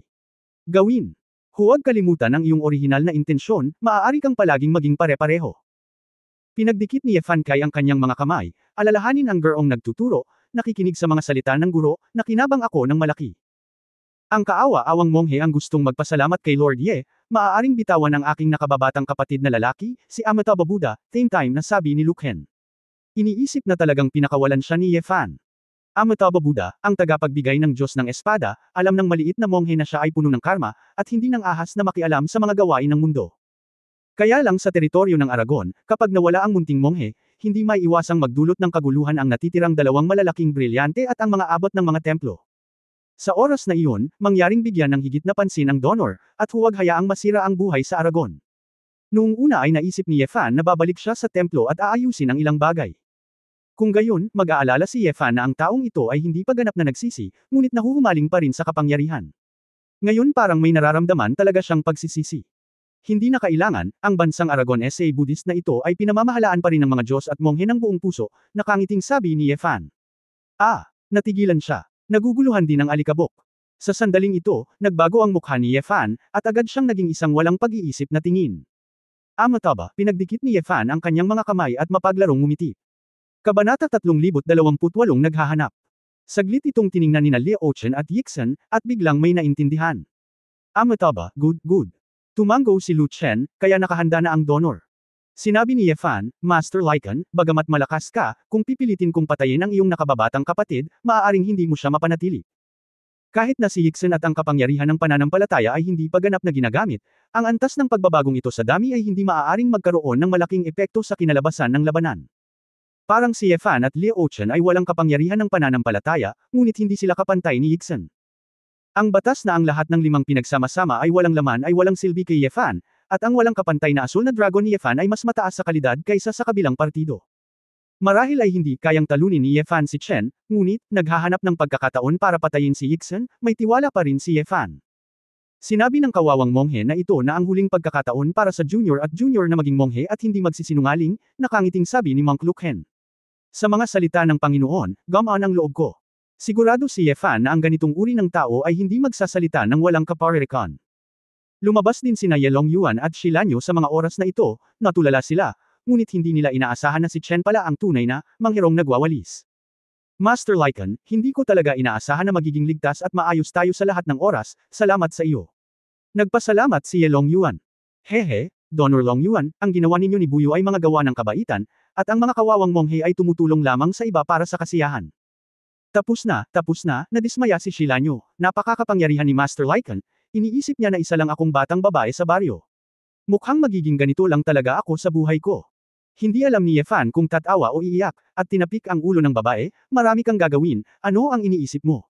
Gawin. Huwag kalimutan ang iyong orihinal na intensyon, maaari kang palaging maging pare-pareho. Pinagdikit ni Ye Fan Kai ang kanyang mga kamay, alalahanin ang gurong nagtuturo, nakikinig sa mga salita ng guro, nakinabang ako ng malaki. Ang kaawa-awang monghe ang gustong magpasalamat kay Lord Ye, maaaring bitawan ang aking nakababatang kapatid na lalaki, si Amitabha Buddha, same time na sabi ni Lukhen. Iniisip na talagang pinakawalan siya ni Ye Fan. Amitabha Buddha, ang tagapagbigay ng Diyos ng Espada, alam ng maliit na monghe na siya ay puno ng karma, at hindi ng ahas na makialam sa mga gawain ng mundo. Kaya lang sa teritoryo ng Aragon, kapag nawala ang munting monghe, hindi may iwasang magdulot ng kaguluhan ang natitirang dalawang malalaking brilyante at ang mga abot ng mga templo. Sa oras na iyon, mangyaring bigyan ng higit na pansin ang donor, at huwag hayaang masira ang buhay sa Aragon. Noong una ay naisip ni Ye Fan na babalik siya sa templo at aayusin ang ilang bagay. Kung gayon, mag-aalala si Ye Fan na ang taong ito ay hindi pa ganap na nagsisi, ngunit nahuhumaling pa rin sa kapangyarihan. Ngayon parang may nararamdaman talaga siyang pagsisisi. Hindi na kailangan, ang bansang Aragon SA Buddhist na ito ay pinamamahalaan pa rin ng mga Diyos at monghe ng buong puso, nakangiting sabi ni Ye Fan. Natigilan siya. Naguguluhan din ang alikabok. Sa sandaling ito, nagbago ang mukha ni Ye Fan, at agad siyang naging isang walang pag-iisip na tingin. Amitabha, pinagdikit ni Ye Fan ang kanyang mga kamay at mapaglarong ngumiti. Kabanata 328 naghahanap. Saglit itong tiningnan nina Liao Chen at Hickson, at biglang may naintindihan. Amitabha, good. Tumango si Lu Chen, kaya nakahanda na ang donor. Sinabi ni Ye Fan, Master Lycan, bagamat malakas ka, kung pipilitin kong patayin ang iyong nakababatang kapatid, maaaring hindi mo siya mapanatili. Kahit na si Yixin at ang kapangyarihan ng pananampalataya ay hindi pa ganap na ginagamit, ang antas ng pagbabagong ito sa dami ay hindi maaaring magkaroon ng malaking epekto sa kinalabasan ng labanan. Parang si Yefan at Liu Ochen ay walang kapangyarihan ng pananampalataya, ngunit hindi sila kapantay ni Yixin. Ang batas na ang lahat ng 5 pinagsama-sama ay walang laman ay walang silbi kay Yefan, at ang walang kapantay na asul na dragon ni Yefan ay mas mataas sa kalidad kaysa sa kabilang partido. Marahil ay hindi kayang talunin ni Yefan si Chen, ngunit, naghahanap ng pagkakataon para patayin si Yixin, may tiwala pa rin si Yefan. Sinabi ng kawawang monghe na ito na ang huling pagkakataon para sa junior at junior na maging monghe at hindi magsisinungaling, nakangiting sabi ni Monk Lukhen. Sa mga salita ng Panginoon, gamaan ang loob ko. Sigurado si Yefan na ang ganitong uri ng tao ay hindi magsasalita ng walang kaparirikan. Lumabas din sina Ye Longyuan at Shilanyo sa mga oras na ito, natulala sila, ngunit hindi nila inaasahan na si Chen pala ang tunay na, manghirong nagwawalis. Master Lycan, hindi ko talaga inaasahan na magiging ligtas at maayos tayo sa lahat ng oras, salamat sa iyo. Nagpasalamat si Ye Longyuan. Hehe, Donor Longyuan, ang ginawa ninyo ni Buyo ay mga gawa ng kabaitan, at ang mga kawawang monghe ay tumutulong lamang sa iba para sa kasiyahan. Tapos na, nadismaya si Shilanyo, napakakapangyarihan ni Master Lycan, iniisip niya na isa lang akong batang babae sa baryo. Mukhang magiging ganito lang talaga ako sa buhay ko. Hindi alam ni Yefan kung tatawa o iiyak, at tinapik ang ulo ng babae, marami kang gagawin, ano ang iniisip mo?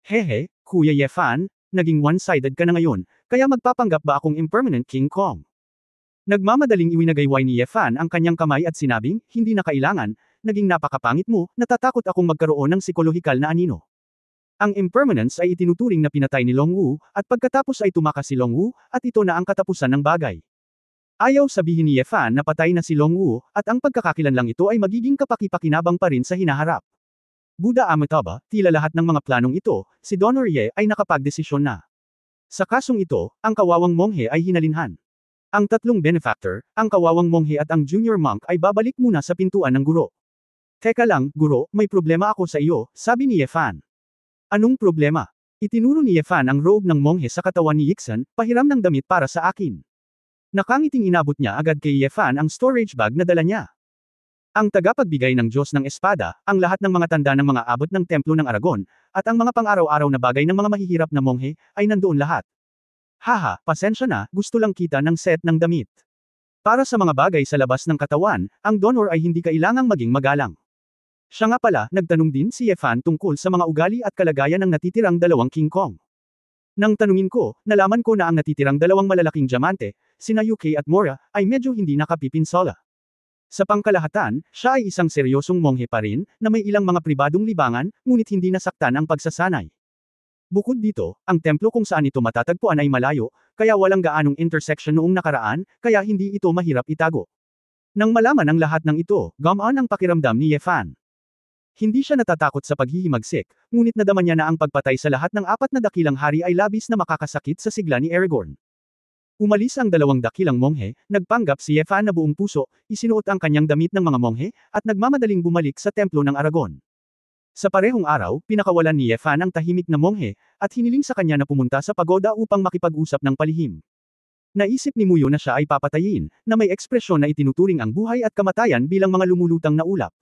Hehe, Kuya Yefan, naging one-sided ka na ngayon, kaya magpapanggap ba akong impermanent King Kong? Nagmamadaling iwinagayway ni Yefan ang kanyang kamay at sinabing, hindi na kailangan, naging napakapangit mo, natatakot akong magkaroon ng psikolohikal na anino. Ang impermanence ay itinuturing na pinatay ni Long Wu, at pagkatapos ay tumakas si Long Wu, at ito na ang katapusan ng bagay. Ayaw sabihin ni Yefan na patay na si Long Wu, at ang pagkakakilanlang ito ay magiging kapaki-pakinabang pa rin sa hinaharap. Buddha Amitabha, tila lahat ng mga planong ito, si Donor Ye ay nakapagdesisyon na. Sa kasong ito, ang kawawang monghe ay hinalinhan. Ang tatlong benefactor, ang kawawang monghe at ang junior monk ay babalik muna sa pintuan ng guro. Teka lang, guro, may problema ako sa iyo, sabi ni Yefan. Anong problema? Itinuro ni Yefan ang robe ng monghe sa katawan ni Yixin, pahiram ng damit para sa akin. Nakangiting inabot niya agad kay Yefan ang storage bag na dala niya. Ang tagapagbigay ng Diyos ng Espada, ang lahat ng mga tanda ng mga abot ng Templo ng Aragon, at ang mga pang-araw-araw na bagay ng mga mahihirap na monghe, ay nandoon lahat. Haha, pasensya na, gusto lang kita ng set ng damit. Para sa mga bagay sa labas ng katawan, ang donor ay hindi kailangang maging magalang. Siya nga pala, nagtanong din si Yefan tungkol sa mga ugali at kalagayan ng natitirang dalawang King Kong. Nang tanungin ko, nalaman ko na ang natitirang dalawang malalaking diamante, sina Yuki at Mora, ay medyo hindi nakapipinsola. Sa pangkalahatan, siya ay isang seryosong monghe pa rin, na may ilang mga pribadong libangan, ngunit hindi nasaktan ang pagsasanay. Bukod dito, ang templo kung saan ito matatagpuan ay malayo, kaya walang gaanong intersection noong nakaraan, kaya hindi ito mahirap itago. Nang malaman ang lahat ng ito, gamaan ang pakiramdam ni Yefan. Hindi siya natatakot sa paghihimagsik, ngunit nadama niya na ang pagpatay sa lahat ng 4 na dakilang hari ay labis na makakasakit sa sigla ni Aragorn. Umalis ang 2 dakilang monghe, nagpanggap si Yefan na buong puso, isinuot ang kanyang damit ng mga monghe, at nagmamadaling bumalik sa templo ng Aragon. Sa parehong araw, pinakawalan ni Yefan ang tahimik na monghe, at hiniling sa kanya na pumunta sa pagoda upang makipag-usap ng palihim. Naisip ni Muyo na siya ay papatayin, na may ekspresyon na itinuturing ang buhay at kamatayan bilang mga lumulutang na ulap.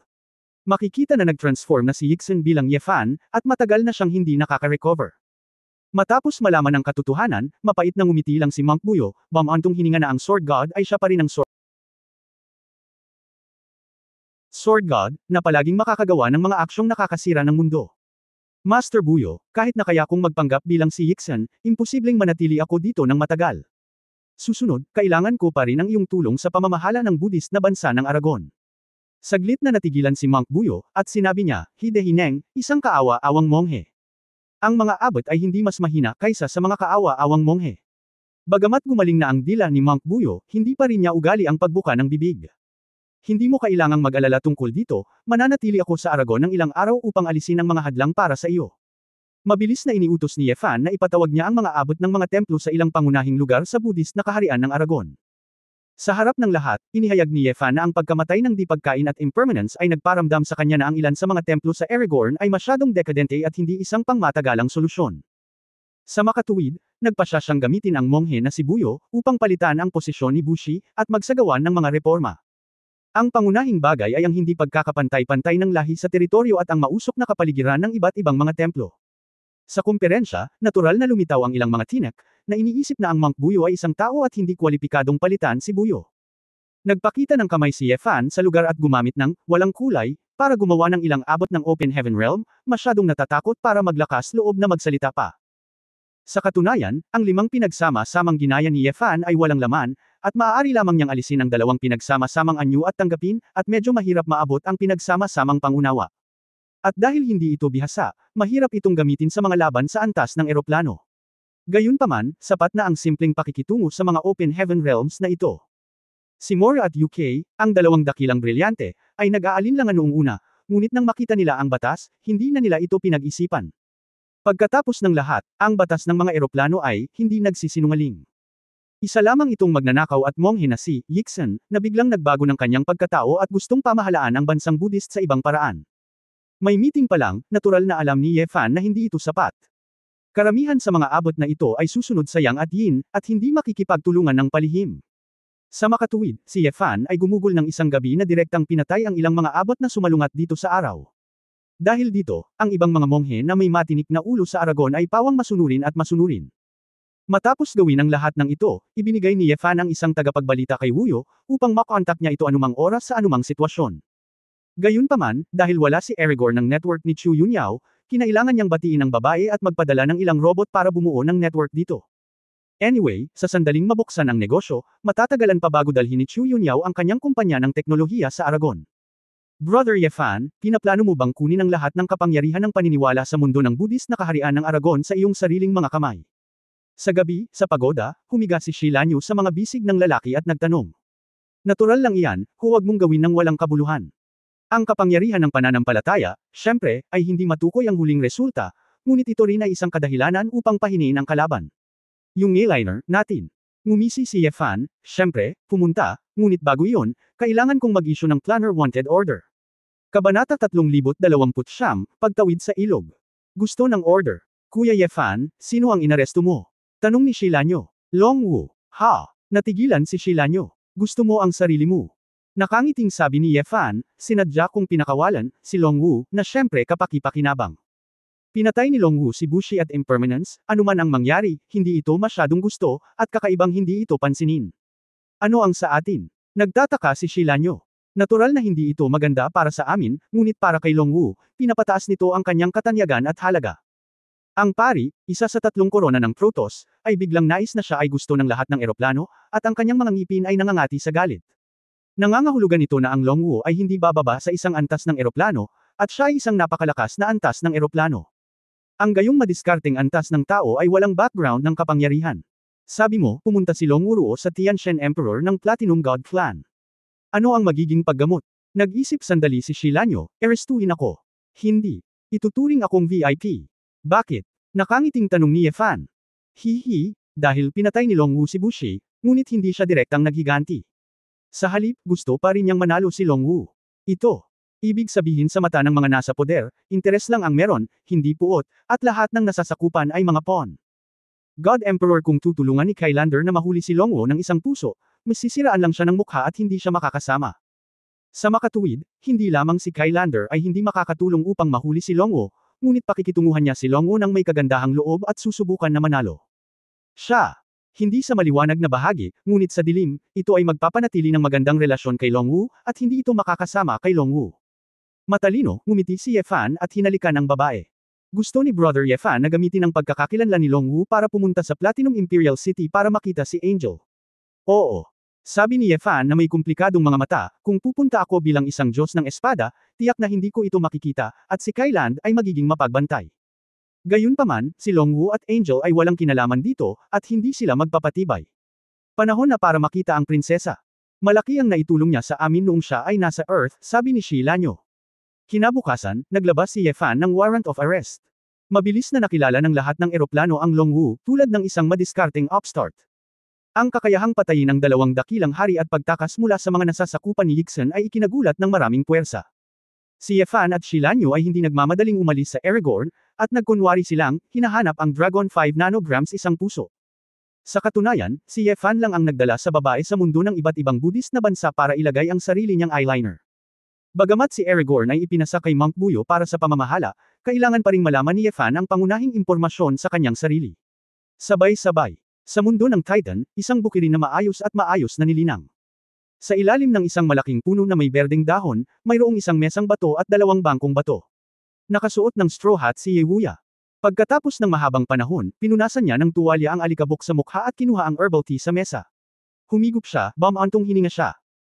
Makikita na nag-transform na si Yixin bilang Yefan, at matagal na siyang hindi nakaka-recover. Matapos malaman ang katotohanan, mapait na ngumiti lang si Monk Buyo, bamantong hininga na ang Sword God ay siya pa rin ang Sword God, na palaging makakagawa ng mga aksyong nakakasira ng mundo. Master Buyo, kahit na kaya kong magpanggap bilang si Yixin, imposibleng manatili ako dito ng matagal. Susunod, kailangan ko pa rin ang iyong tulong sa pamamahala ng Buddhist na bansa ng Aragon. Saglit na natigilan si Monk Buyo, at sinabi niya, Hidehineng, isang kaawa-awang monghe. Ang mga abot ay hindi mas mahina kaysa sa mga kaawa-awang monghe. Bagamat gumaling na ang dila ni Monk Buyo, hindi pa rin niya ugali ang pagbuka ng bibig. Hindi mo kailangang mag-alala tungkol dito, mananatili ako sa Aragon ng ilang araw upang alisin ang mga hadlang para sa iyo. Mabilis na iniutos ni Yefan na ipatawag niya ang mga abot ng mga templo sa ilang pangunahing lugar sa Buddhist na kaharian ng Aragon. Sa harap ng lahat, inihayag ni Yefan na ang pagkamatay ng di pagkain at impermanence ay nagparamdam sa kanya na ang ilan sa mga templo sa Aragorn ay masyadong dekadente at hindi isang pangmatagalang solusyon. Sa makatuwid, nagpasya siyang gamitin ang monghe na si Buyo upang palitan ang posisyon ni Bushi at magsagawa ng mga reforma. Ang pangunahing bagay ay ang hindi pagkakapantay-pantay ng lahi sa teritoryo at ang mausok na kapaligiran ng iba't ibang mga templo. Sa kumperensya, natural na lumitaw ang ilang mga tinek, na iniisip na ang Monk Buyo ay isang tao at hindi kwalipikadong palitan si Buyo. Nagpakita ng kamay si Yefan sa lugar at gumamit ng walang kulay para gumawa ng ilang abot ng Open Heaven Realm, masyadong natatakot para maglakas loob na magsalita pa. Sa katunayan, ang 5 pinagsama-samang ginaya ni Yefan ay walang laman, at maaari lamang niyang alisin ang 2 pinagsama-samang anyo at tanggapin, at medyo mahirap maabot ang pinagsama-samang pangunawa. At dahil hindi ito bihasa, mahirap itong gamitin sa mga laban sa antas ng eroplano. Gayunpaman, sapat na ang simpleng pakikitungo sa mga Open Heaven Realms na ito. Si Mora at UK, ang 2 dakilang brilyante, ay nag-aalinlangan noong una, ngunit nang makita nila ang batas, hindi na nila ito pinag-isipan. Pagkatapos ng lahat, ang batas ng mga eroplano ay hindi nagsisinungaling. Isa lamang itong magnanakaw at monghe na si Yixen, na biglang nagbago ng kanyang pagkatao at gustong pamahalaan ang bansang Buddhist sa ibang paraan. May meeting pa lang, natural na alam ni Yefan na hindi ito sapat. Karamihan sa mga abot na ito ay susunod sa Yang at Yin, at hindi makikipagtulungan ng palihim. Sa makatuwid, si Yefan ay gumugol ng isang gabi na direktang pinatay ang ilang mga abot na sumalungat dito sa araw. Dahil dito, ang ibang mga monghe na may matinik na ulo sa Aragon ay pawang masunurin at masunurin. Matapos gawin ang lahat ng ito, ibinigay ni Yefan ang isang tagapagbalita kay Wuyo, upang makontak niya ito anumang oras sa anumang sitwasyon. Gayunpaman, dahil wala si Aragorn ng network ni Chu Yunyao, kinailangan niyang batiin ang babae at magpadala ng ilang robot para bumuo ng network dito. Anyway, sa sandaling mabuksan ang negosyo, matatagalan pa bago dalhin ni Chu Yunyao ang kanyang kumpanya ng teknolohiya sa Aragon. Brother Yefan, pinaplano mo bang kunin ang lahat ng kapangyarihan ng paniniwala sa mundo ng Buddhist na kaharian ng Aragon sa iyong sariling mga kamay? Sa gabi, sa pagoda, humiga si Shilanyu sa mga bisig ng lalaki at nagtanong. Natural lang iyan, huwag mong gawin ng walang kabuluhan. Ang kapangyarihan ng pananampalataya, syempre, ay hindi matukoy ang huling resulta, ngunit ito rin ay isang kadahilanan upang pahiniin ang kalaban. Yung airliner natin. Ngumisi si Yefan, syempre, pumunta, ngunit bago iyon, kailangan kong mag-issue ng Planner Wanted Order. Kabanata 3029, Pagtawid sa ilog. Gusto ng order. Kuya Yefan, sino ang inaresto mo? Tanong ni Shilanyo. Longwu. Ha? Natigilan si Shilanyo. Gusto mo ang sarili mo. Nakangiting sabi ni Yefan, sinadya kong pinakawalan, si Longwu, na syempre kapaki-pakinabang. Pinatay ni Longwu si Bushi at Impermanence, anuman ang mangyari, hindi ito masyadong gusto, at kakaibang hindi ito pansinin. Ano ang sa atin? Nagtataka si Shilanyo. Natural na hindi ito maganda para sa amin, ngunit para kay Longwu, pinapataas nito ang kanyang katanyagan at halaga. Ang pari, isa sa 3 korona ng Protoss, ay biglang nais na siya ay gusto ng lahat ng eroplano, at ang kanyang mga ngipin ay nangangati sa galit. Nangangahulugan ito na ang Longwu ay hindi bababa sa isang antas ng eroplano, at siya ay isang napakalakas na antas ng eroplano. Ang gayong madiskarteng antas ng tao ay walang background ng kapangyarihan. Sabi mo, pumunta si Longwu Ruo sa Tianshan Emperor ng Platinum God Clan. Ano ang magiging paggamot? Nag-isip sandali si Shilanyo, arestuhin ako. Hindi. Ituturing akong VIP. Bakit? Nakangiting tanong ni Yefan. Hihi, dahil pinatay ni Longwu si Bushi, ngunit hindi siya direktang naghiganti. Sa halip, gusto pa rin niyang manalo si Longwu. Ito. Ibig sabihin sa mata ng mga nasa poder, interes lang ang meron, hindi puot, at lahat ng nasasakupan ay mga pawn. God Emperor kung tutulungan ni Kylander na mahuli si Longwu ng isang puso, masisiraan lang siya ng mukha at hindi siya makakasama. Sa makatuwid, hindi lamang si Kylander ay hindi makakatulong upang mahuli si Longwu, ngunit pakikitunguhan niya si Longwu ng may kagandahang loob at susubukan na manalo. Siya. Hindi sa maliwanag na bahagi, ngunit sa dilim, ito ay magpapanatili ng magandang relasyon kay Longwu, at hindi ito makakasama kay Longwu. Matalino, ngumiti si Yefan at hinalikan ang babae. Gusto ni Brother Yefan na gamitin ang pagkakakilanlan ni Longwu para pumunta sa Platinum Imperial City para makita si Angel. Oo. Sabi ni Yefan na may komplikadong mga mata, kung pupunta ako bilang isang Diyos ng espada, tiyak na hindi ko ito makikita, at si Kyland ay magiging mapagbantay. Gayunpaman, si Longwu at Angel ay walang kinalaman dito, at hindi sila magpapatibay. Panahon na para makita ang prinsesa. Malaki ang naitulong niya sa amin noong siya ay nasa Earth, sabi ni Shilanyo. Kinabukasan, naglabas si Yefan ng warrant of arrest. Mabilis na nakilala ng lahat ng eroplano ang Longwu, tulad ng isang madiskarteng upstart. Ang kakayahang patayin ng 2 dakilang hari at pagtakas mula sa mga nasasakupan ni Yixen ay ikinagulat ng maraming puwersa. Si Yefan at Shilanyo ay hindi nagmamadaling umalis sa Aragorn, at nagkunwari silang, hinahanap ang Dragon 5 nanograms isang puso. Sa katunayan, si Yefan lang ang nagdala sa babae sa mundo ng iba't ibang Buddhist na bansa para ilagay ang sarili niyang eyeliner. Bagamat si Aragorn ay ipinasa kay Monk Buyo para sa pamamahala, kailangan pa ring malaman ni Yefan ang pangunahing impormasyon sa kanyang sarili. Sabay-sabay. Sa mundo ng Titan, isang bukirin na maayos at maayos na nilinang. Sa ilalim ng isang malaking puno na may berdeng dahon, mayroong isang mesang bato at dalawang bangkong bato. Nakasuot ng straw hat si Yewuya. Pagkatapos ng mahabang panahon, pinunasan niya ng tuwalya ang alikabok sa mukha at kinuha ang herbal tea sa mesa. Humigop siya, bamantong hininga siya.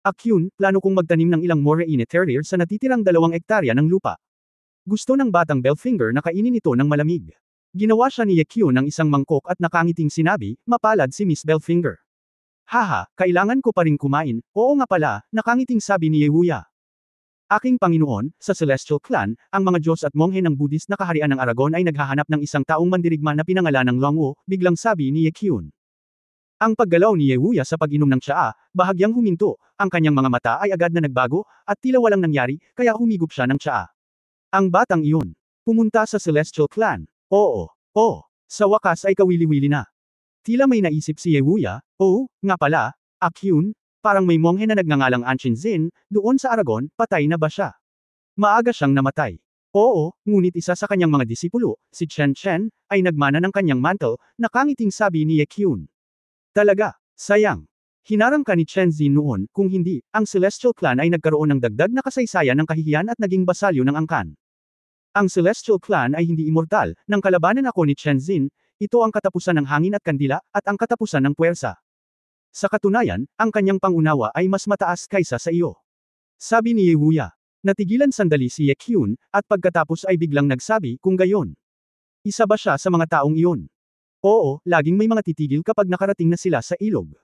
Akyun, plano kong magtanim ng ilang Moraine Terrier sa natitirang 2 ektarya ng lupa. Gusto ng batang Belfinger na kainin ito ng malamig. Ginawa siya ni Yekyun ng isang mangkok at nakangiting sinabi, mapalad si Miss Belfinger. Haha, kailangan ko pa rin kumain, oo nga pala, nakangiting sabi ni Yewuya. Aking Panginoon, sa Celestial Clan, ang mga Diyos at monghe ng Buddhist na kaharian ng Aragon ay naghahanap ng isang taong mandirigma na pinangalan ng Longwu, biglang sabi ni Yekyun. Ang paggalaw ni Yewuya sa pag-inom ng tsaa, bahagyang huminto, ang kanyang mga mata ay agad na nagbago, at tila walang nangyari, kaya humigop siya ng tsaa. Ang batang iyon, pumunta sa Celestial Clan. Oo, sa wakas ay kawili-wili na. Tila may naisip si Yewuya, oh, nga pala, Akyun, parang may monghe na nagngangalang Anshin Zin, doon sa Aragon, patay na ba siya? Maaga siyang namatay. Oo, ngunit isa sa kanyang mga disipulo, si Chen Chen, ay nagmana ng kanyang mantle, nakangiting sabi ni Yekyun. Talaga, sayang. Hinarang ka ni Chen Zin noon, kung hindi, ang Celestial Clan ay nagkaroon ng dagdag na kasaysayan ng kahihiyan at naging basalyo ng angkan. Ang Celestial Clan ay hindi immortal, nang kalabanan ako ni Chen Zin, ito ang katapusan ng hangin at kandila, at ang katapusan ng puwersa. Sa katunayan, ang kanyang pangunawa ay mas mataas kaysa sa iyo. Sabi ni Yewuya. Natigilan sandali si Yekyun, at pagkatapos ay biglang nagsabi, kung gayon. Isa ba siya sa mga taong iyon? Oo, laging may mga titigil kapag nakarating na sila sa ilog.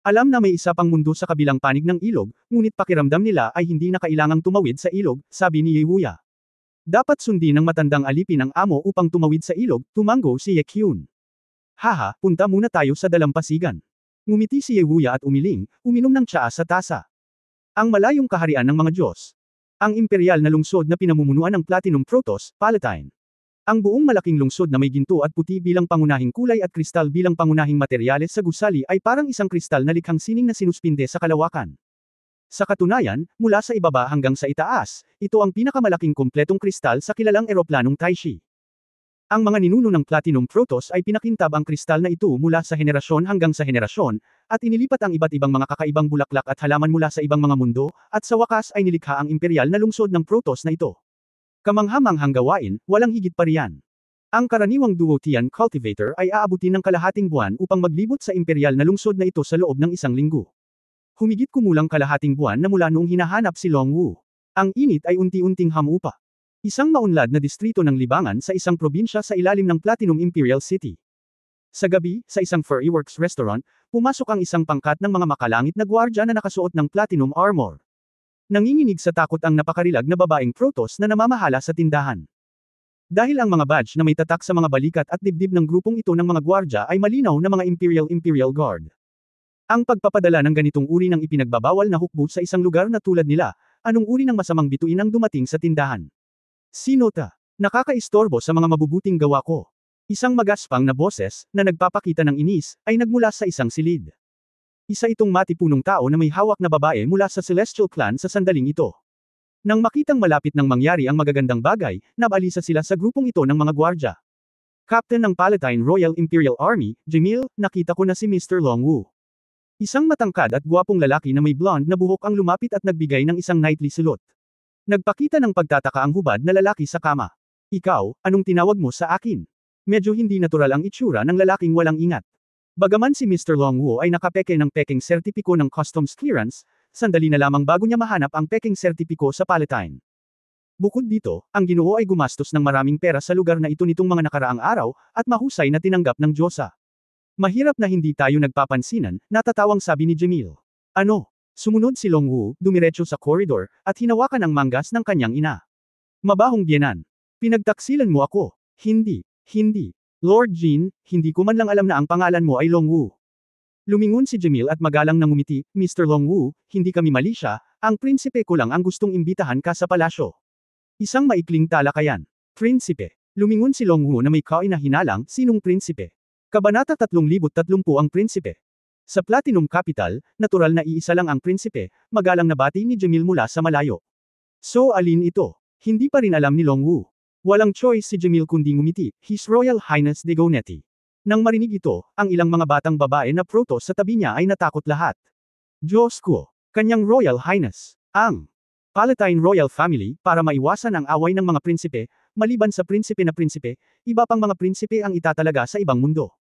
Alam na may isa pang mundo sa kabilang panig ng ilog, ngunit pakiramdam nila ay hindi na kailangang tumawid sa ilog, sabi ni Yewuya. Dapat sundin ng matandang alipin ang amo upang tumawid sa ilog, tumango si Yekyun. Haha, punta muna tayo sa dalampasigan. Ngumiti si Yewuya at umiling, uminom ng tsaa sa tasa. Ang malayong kaharian ng mga Diyos. Ang imperial na lungsod na pinamumunuan ng Platinum Protoss, Palatine. Ang buong malaking lungsod na may ginto at puti bilang pangunahing kulay at kristal bilang pangunahing materyales sa gusali ay parang isang kristal na likhang sining na sinuspinde sa kalawakan. Sa katunayan, mula sa ibaba hanggang sa itaas, ito ang pinakamalaking kumpletong kristal sa kilalang eroplanong Taishi. Ang mga ninuno ng Platinum Protoss ay pinakintab ang kristal na ito mula sa henerasyon hanggang sa henerasyon, at inilipat ang iba't ibang mga kakaibang bulaklak at halaman mula sa ibang mga mundo, at sa wakas ay nilikha ang imperial na lungsod ng Protoss na ito. Kamanghamanghang gawain, walang higit pa riyan. Ang karaniwang Duotian cultivator ay aabutin ng kalahating buwan upang maglibot sa imperial na lungsod na ito sa loob ng 1 linggo. Humigit kumulang kalahating buwan na mula noong hinahanap si Longwu. Ang init ay unti-unting hamupa. Isang maunlad na distrito ng libangan sa isang probinsya sa ilalim ng Platinum Imperial City. Sa gabi, sa isang Furry Works restaurant, pumasok ang isang pangkat ng mga makalangit na gwardya na nakasuot ng platinum armor. Nanginginig sa takot ang napakarilag na babaeng Protoss na namamahala sa tindahan. Dahil ang mga badge na may tatak sa mga balikat at dibdib ng grupong ito ng mga gwardya ay malinaw na mga Imperial Guard. Ang pagpapadala ng ganitong uri ng ipinagbabawal na hukbo sa isang lugar na tulad nila, anong uri ng masamang bituin ang dumating sa tindahan? Sinota. Nakakaistorbo sa mga mabubuting gawa ko. Isang magaspang na boses, na nagpapakita ng inis, ay nagmula sa isang silid. Isa itong matipunong tao na may hawak na babae mula sa Celestial Clan sa sandaling ito. Nang makitang malapit nang mangyari ang magagandang bagay, nabalisa sila sa grupong ito ng mga gwardya. Captain ng Palatine Royal Imperial Army, Jamil, nakita ko na si Mr. Longwu. Isang matangkad at gwapong lalaki na may blonde na buhok ang lumapit at nagbigay ng isang knightly salute. Nagpakita ng pagtataka ang hubad na lalaki sa kama. Ikaw, anong tinawag mo sa akin? Medyo hindi natural ang itsura ng lalaking walang ingat. Bagaman si Mr. Longwu ay nakapeke ng peking sertipiko ng customs clearance, sandali na lamang bago niya mahanap ang peking sertipiko sa Palatine. Bukod dito, ang Ginoo ay gumastos ng maraming pera sa lugar na ito nitong mga nakaraang araw, at mahusay na tinanggap ng Diyosa. Mahirap na hindi tayo nagpapansinan, natatawang sabi ni Jamil. Ano? Sumunod si Longwu, dumiretso sa koridor, at hinawakan ang manggas ng kanyang ina. Mabahong biyenan. Pinagtaksilan mo ako. Hindi. Lord Jin, hindi ko man lang alam na ang pangalan mo ay Longwu. Lumingon si Jamil at magalang na ngumiti, Mr. Longwu, hindi kami mali siya, ang prinsipe ko lang ang gustong imbitahan ka sa palasyo. Isang maikling talakayan. Prinsipe. Lumingon si Longwu na may kainahinalang, sinong prinsipe? Kabanata 3030 ang prinsipe. Sa Platinum Capital, natural na iisa lang ang prinsipe, magalang na bati ni Jamil mula sa malayo. So alin ito? Hindi pa rin alam ni Longwu. Walang choice si Jamil kundi ngumiti, His Royal Highness Dagonetti. Nang marinig ito, ang ilang mga batang babae na protos sa tabi niya ay natakot lahat. Diyos ko! Kanyang Royal Highness! Ang Palatine Royal Family, para maiwasan ang away ng mga prinsipe, maliban sa prinsipe na prinsipe, iba pang mga prinsipe ang itatalaga sa ibang mundo.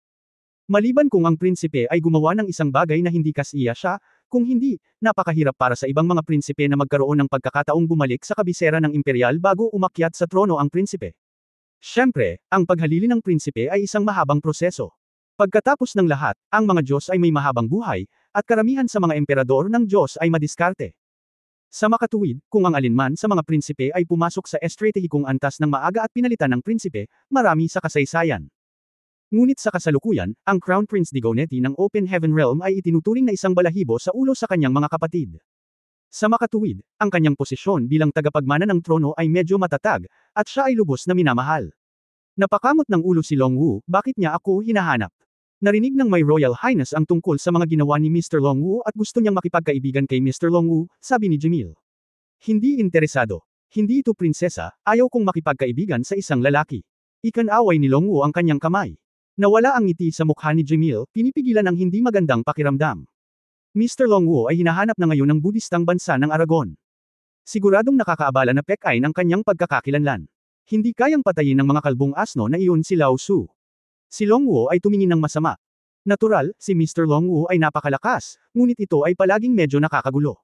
Maliban kung ang prinsipe ay gumawa ng isang bagay na hindi kasiya siya, kung hindi, napakahirap para sa ibang mga prinsipe na magkaroon ng pagkakataong bumalik sa kabisera ng imperial bago umakyat sa trono ang prinsipe. Siyempre, ang paghalili ng prinsipe ay isang mahabang proseso. Pagkatapos ng lahat, ang mga Diyos ay may mahabang buhay, at karamihan sa mga emperador ng Diyos ay madiskarte. Sa makatuwid, kung ang alinman sa mga prinsipe ay pumasok sa estratehikong antas ng maaga at pinalitan ng prinsipe, marami sa kasaysayan. Ngunit sa kasalukuyan, ang Crown Prince Dagonetti ng Open Heaven Realm ay itinuturing na isang balahibo sa ulo sa kanyang mga kapatid. Sa makatuwid, ang kanyang posisyon bilang tagapagmana ng trono ay medyo matatag, at siya ay lubos na minamahal. Napakamot ng ulo si Longwu, bakit niya ako hinahanap? Narinig ng may Royal Highness ang tungkol sa mga ginawa ni Mr. Longwu at gusto niyang makipagkaibigan kay Mr. Longwu, sabi ni Jamil. Hindi interesado. Hindi ito prinsesa, ayaw kong makipagkaibigan sa isang lalaki. Ikan-away ni Longwu ang kanyang kamay. Nawala ang ngiti sa mukha ni Jamil, pinipigilan ang hindi magandang pakiramdam. Mr. Longwu ay hinahanap na ngayon ng Budistang bansa ng Aragon. Siguradong nakakaabala na pekain ang kanyang pagkakakilanlan. Hindi kayang patayin ng mga kalbong asno na iyon si Lao Su. Si Longwu ay tumingin ng masama. Natural, si Mr. Longwu ay napakalakas, ngunit ito ay palaging medyo nakakagulo.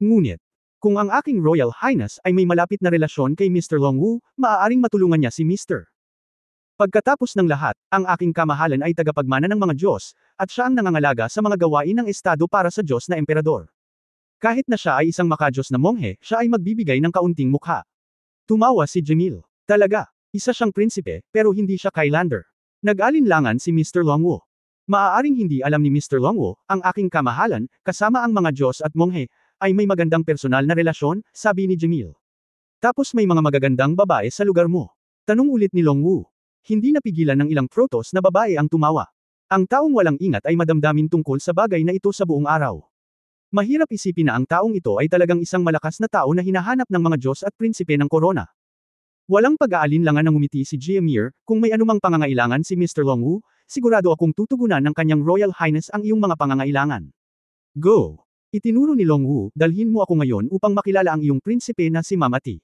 Ngunit, kung ang aking Royal Highness ay may malapit na relasyon kay Mr. Longwu, maaaring matulungan niya si Mr. Pagkatapos ng lahat, ang aking kamahalan ay tagapagmana ng mga Diyos, at siya ang nangangalaga sa mga gawain ng estado para sa Diyos na emperador. Kahit na siya ay isang makadiyos na monghe, siya ay magbibigay ng kaunting mukha. Tumawa si Jamil. Talaga, isa siyang prinsipe, pero hindi siya Kylander. Nag-alinlangan si Mr. Longwu. Maaaring hindi alam ni Mr. Longwu, ang aking kamahalan, kasama ang mga Diyos at monghe, ay may magandang personal na relasyon, sabi ni Jamil. Tapos may mga magagandang babae sa lugar mo. Tanong ulit ni Longwu. Hindi napigilan ng ilang protos na babae ang tumawa. Ang taong walang ingat ay madamdamin tungkol sa bagay na ito sa buong araw. Mahirap isipin na ang taong ito ay talagang isang malakas na tao na hinahanap ng mga Diyos at prinsipe ng korona. Walang pag-aalinlangan ng ngumiti si Jamir, kung may anumang pangangailangan si Mr. Longwu, sigurado akong tutugunan ng kanyang Royal Highness ang iyong mga pangangailangan. Go! Itinuro ni Longwu, dalhin mo ako ngayon upang makilala ang iyong prinsipe na si Mamati.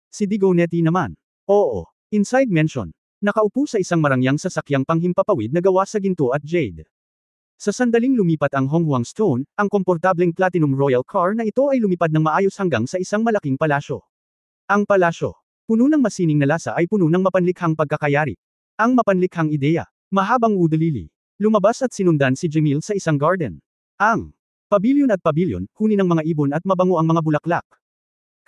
Si Dagonetti naman. Oo. Inside mention. Nakaupo sa isang marangyang sasakyang panghimpapawid na gawa sa ginto at jade. Sa sandaling lumipat ang Honghuang Stone, ang komportableng Platinum Royal Car na ito ay lumipad ng maayos hanggang sa isang malaking palasyo. Ang palasyo, puno ng masining na lasa ay puno ng mapanlikhang pagkakayari. Ang mapanlikhang ideya, mahabang udalili. Lumabas at sinundan si Jamil sa isang garden. Ang pabilyon at pabilyon, huni ng mga ibon at mabango ang mga bulaklak.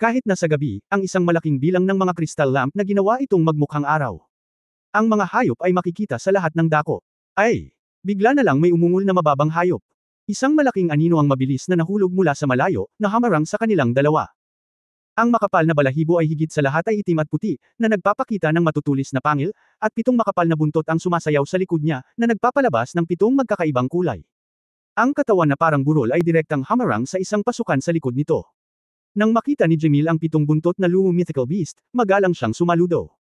Kahit na sa gabi, ang isang malaking bilang ng mga crystal lamp na ginawa itong magmukhang araw. Ang mga hayop ay makikita sa lahat ng dako. Ay! Bigla na lang may umungol na mababang hayop. Isang malaking anino ang mabilis na nahulog mula sa malayo, na hamarang sa kanilang dalawa. Ang makapal na balahibo ay higit sa lahat ay itim at puti, na nagpapakita ng matutulis na pangil, at 7 makapal na buntot ang sumasayaw sa likod niya, na nagpapalabas ng 7 magkakaibang kulay. Ang katawan na parang burol ay direktang hamarang sa isang pasukan sa likod nito. Nang makita ni Jamil ang 7 buntot na Luwu mythical beast, magalang siyang sumaludo.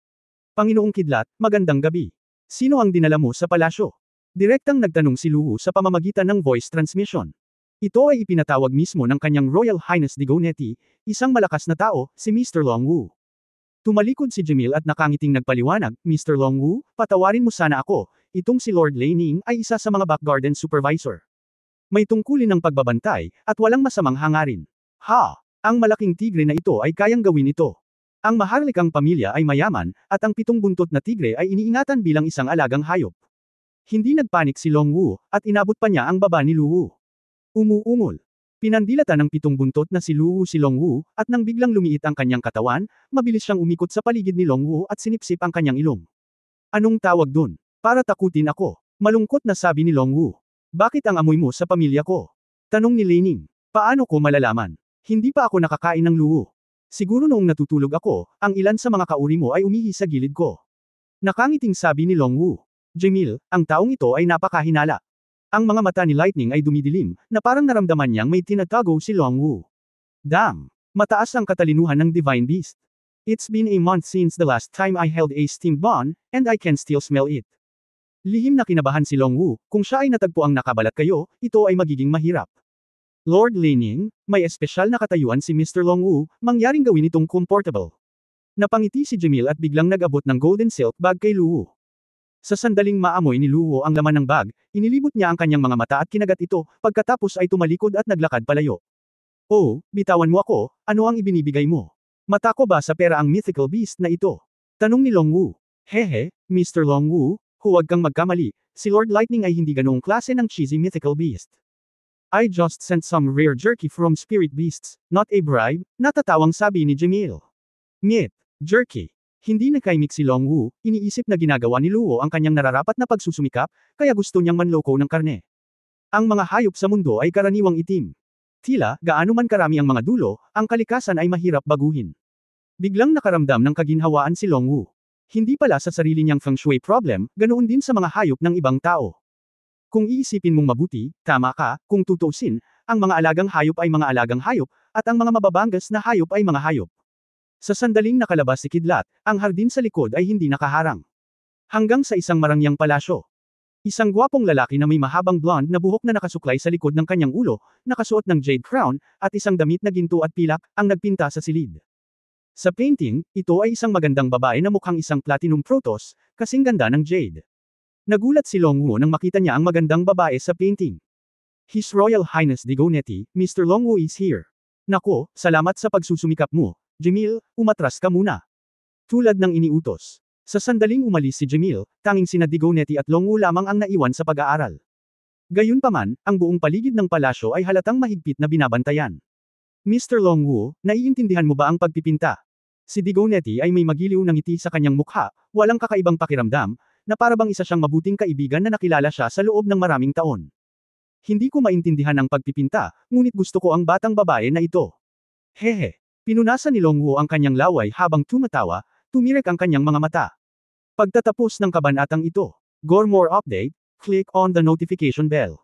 Panginoong Kidlat, magandang gabi. Sino ang dinala mo sa palasyo? Direktang nagtanong si Luwu sa pamamagitan ng voice transmission. Ito ay ipinatawag mismo ng kanyang Royal Highness Dagonetti, isang malakas na tao, si Mr. Longwu. Tumalikod si Jamil at nakangiting nagpaliwanag, Mr. Longwu, patawarin mo sana ako, itong si Lord Lei Ning ay isa sa mga back garden supervisor. May tungkulin ng pagbabantay, at walang masamang hangarin. Ha! Ang malaking tigre na ito ay kayang gawin ito. Ang maharlikang pamilya ay mayaman, at ang 7 buntot na tigre ay iniingatan bilang isang alagang hayop. Hindi nagpanik si Longwu, at inabot pa niya ang baba ni Luwu. Umuungol. Pinandilatan ng 7 buntot na si Luwu si Longwu, at nang biglang lumiit ang kanyang katawan, mabilis siyang umikot sa paligid ni Longwu at sinipsip ang kanyang ilong. Anong tawag dun? Para takutin ako. Malungkot na sabi ni Longwu. Bakit ang amoy mo sa pamilya ko? Tanong ni Lei Ning. Paano ko malalaman? Hindi pa ako nakakain ng Luwu. Siguro noong natutulog ako, ang ilan sa mga kauri mo ay umihi sa gilid ko. Nakangiting sabi ni Longwu. Jamil, ang taong ito ay napakahinala. Ang mga mata ni Lightning ay dumidilim, na parang naramdaman niyang may tinatago si Longwu. Damn! Mataas ang katalinuhan ng Divine Beast. It's been a month since the last time I held a steamed bun, and I can still smell it. Lihim na kinabahan si Long Wu, kung siya ay natagpuang nakabalat kayo, ito ay magiging mahirap. Lord Lining, may espesyal na katayuan si Mr. Long Wu, mangyaring gawin itong comfortable. Napangiti si Jamil at biglang nag-abot ng golden silk bag kay Luwu. Sa sandaling maamoy ni Luwu ang laman ng bag, inilibot niya ang kanyang mga mata at kinagat ito, pagkatapos ay tumalikod at naglakad palayo. Oh, bitawan mo ako, ano ang ibinibigay mo? Mata ko ba sa pera ang mythical beast na ito? Tanong ni Long Wu. Hehe, Mr. Long Wu, huwag kang magkamali, si Lord Lightning ay hindi ganoong klase ng cheesy mythical beast. I just sent some rare jerky from spirit beasts, not a bribe, natatawang sabi ni Jamil. Nyet, jerky. Hindi nakaimik si Long Wu, iniisip na ginagawa ni Luo ang kanyang nararapat na pagsusumikap, kaya gusto niyang manloko ng karne. Ang mga hayop sa mundo ay karaniwang itim. Tila, gaano man karami ang mga dulo, ang kalikasan ay mahirap baguhin. Biglang nakaramdam ng kaginhawaan si Long Wu. Hindi pala sa sarili niyang feng shui problem, ganoon din sa mga hayop ng ibang tao. Kung iisipin mong mabuti, tama ka, kung tutuusin, ang mga alagang hayop ay mga alagang hayop, at ang mga mababangas na hayop ay mga hayop. Sa sandaling nakalabas si Kidlat, ang hardin sa likod ay hindi nakaharang. Hanggang sa isang marangyang palasyo. Isang gwapong lalaki na may mahabang blonde na buhok na nakasuklay sa likod ng kanyang ulo, nakasuot ng jade crown, at isang damit na ginto at pilak, ang nagpinta sa silid. Sa painting, ito ay isang magandang babae na mukhang isang platinum protos, kasing ganda ng jade. Nagulat si Long Wu nang makita niya ang magandang babae sa painting. His Royal Highness Digonetti, Mr. Long Wu is here. Nako, salamat sa pagsusumikap mo, Jamil, umatras ka muna. Tulad ng iniutos. Sa sandaling umalis si Jamil, tanging sina Digonetti at Long Wu lamang ang naiwan sa pag-aaral. Gayunpaman, ang buong paligid ng palasyo ay halatang mahigpit na binabantayan. Mr. Long Wu, naiintindihan mo ba ang pagpipinta? Si Digonetti ay may magiliw na ngiti sa kanyang mukha, walang kakaibang pakiramdam, na parabang isa siyang mabuting kaibigan na nakilala siya sa loob ng maraming taon. Hindi ko maintindihan ang pagpipinta, ngunit gusto ko ang batang babae na ito. Hehe. Pinunasan ni Long Wu ang kanyang laway habang tumatawa, tumirek ang kanyang mga mata. Pagtatapos ng kabanatang ito, for more update, click on the notification bell.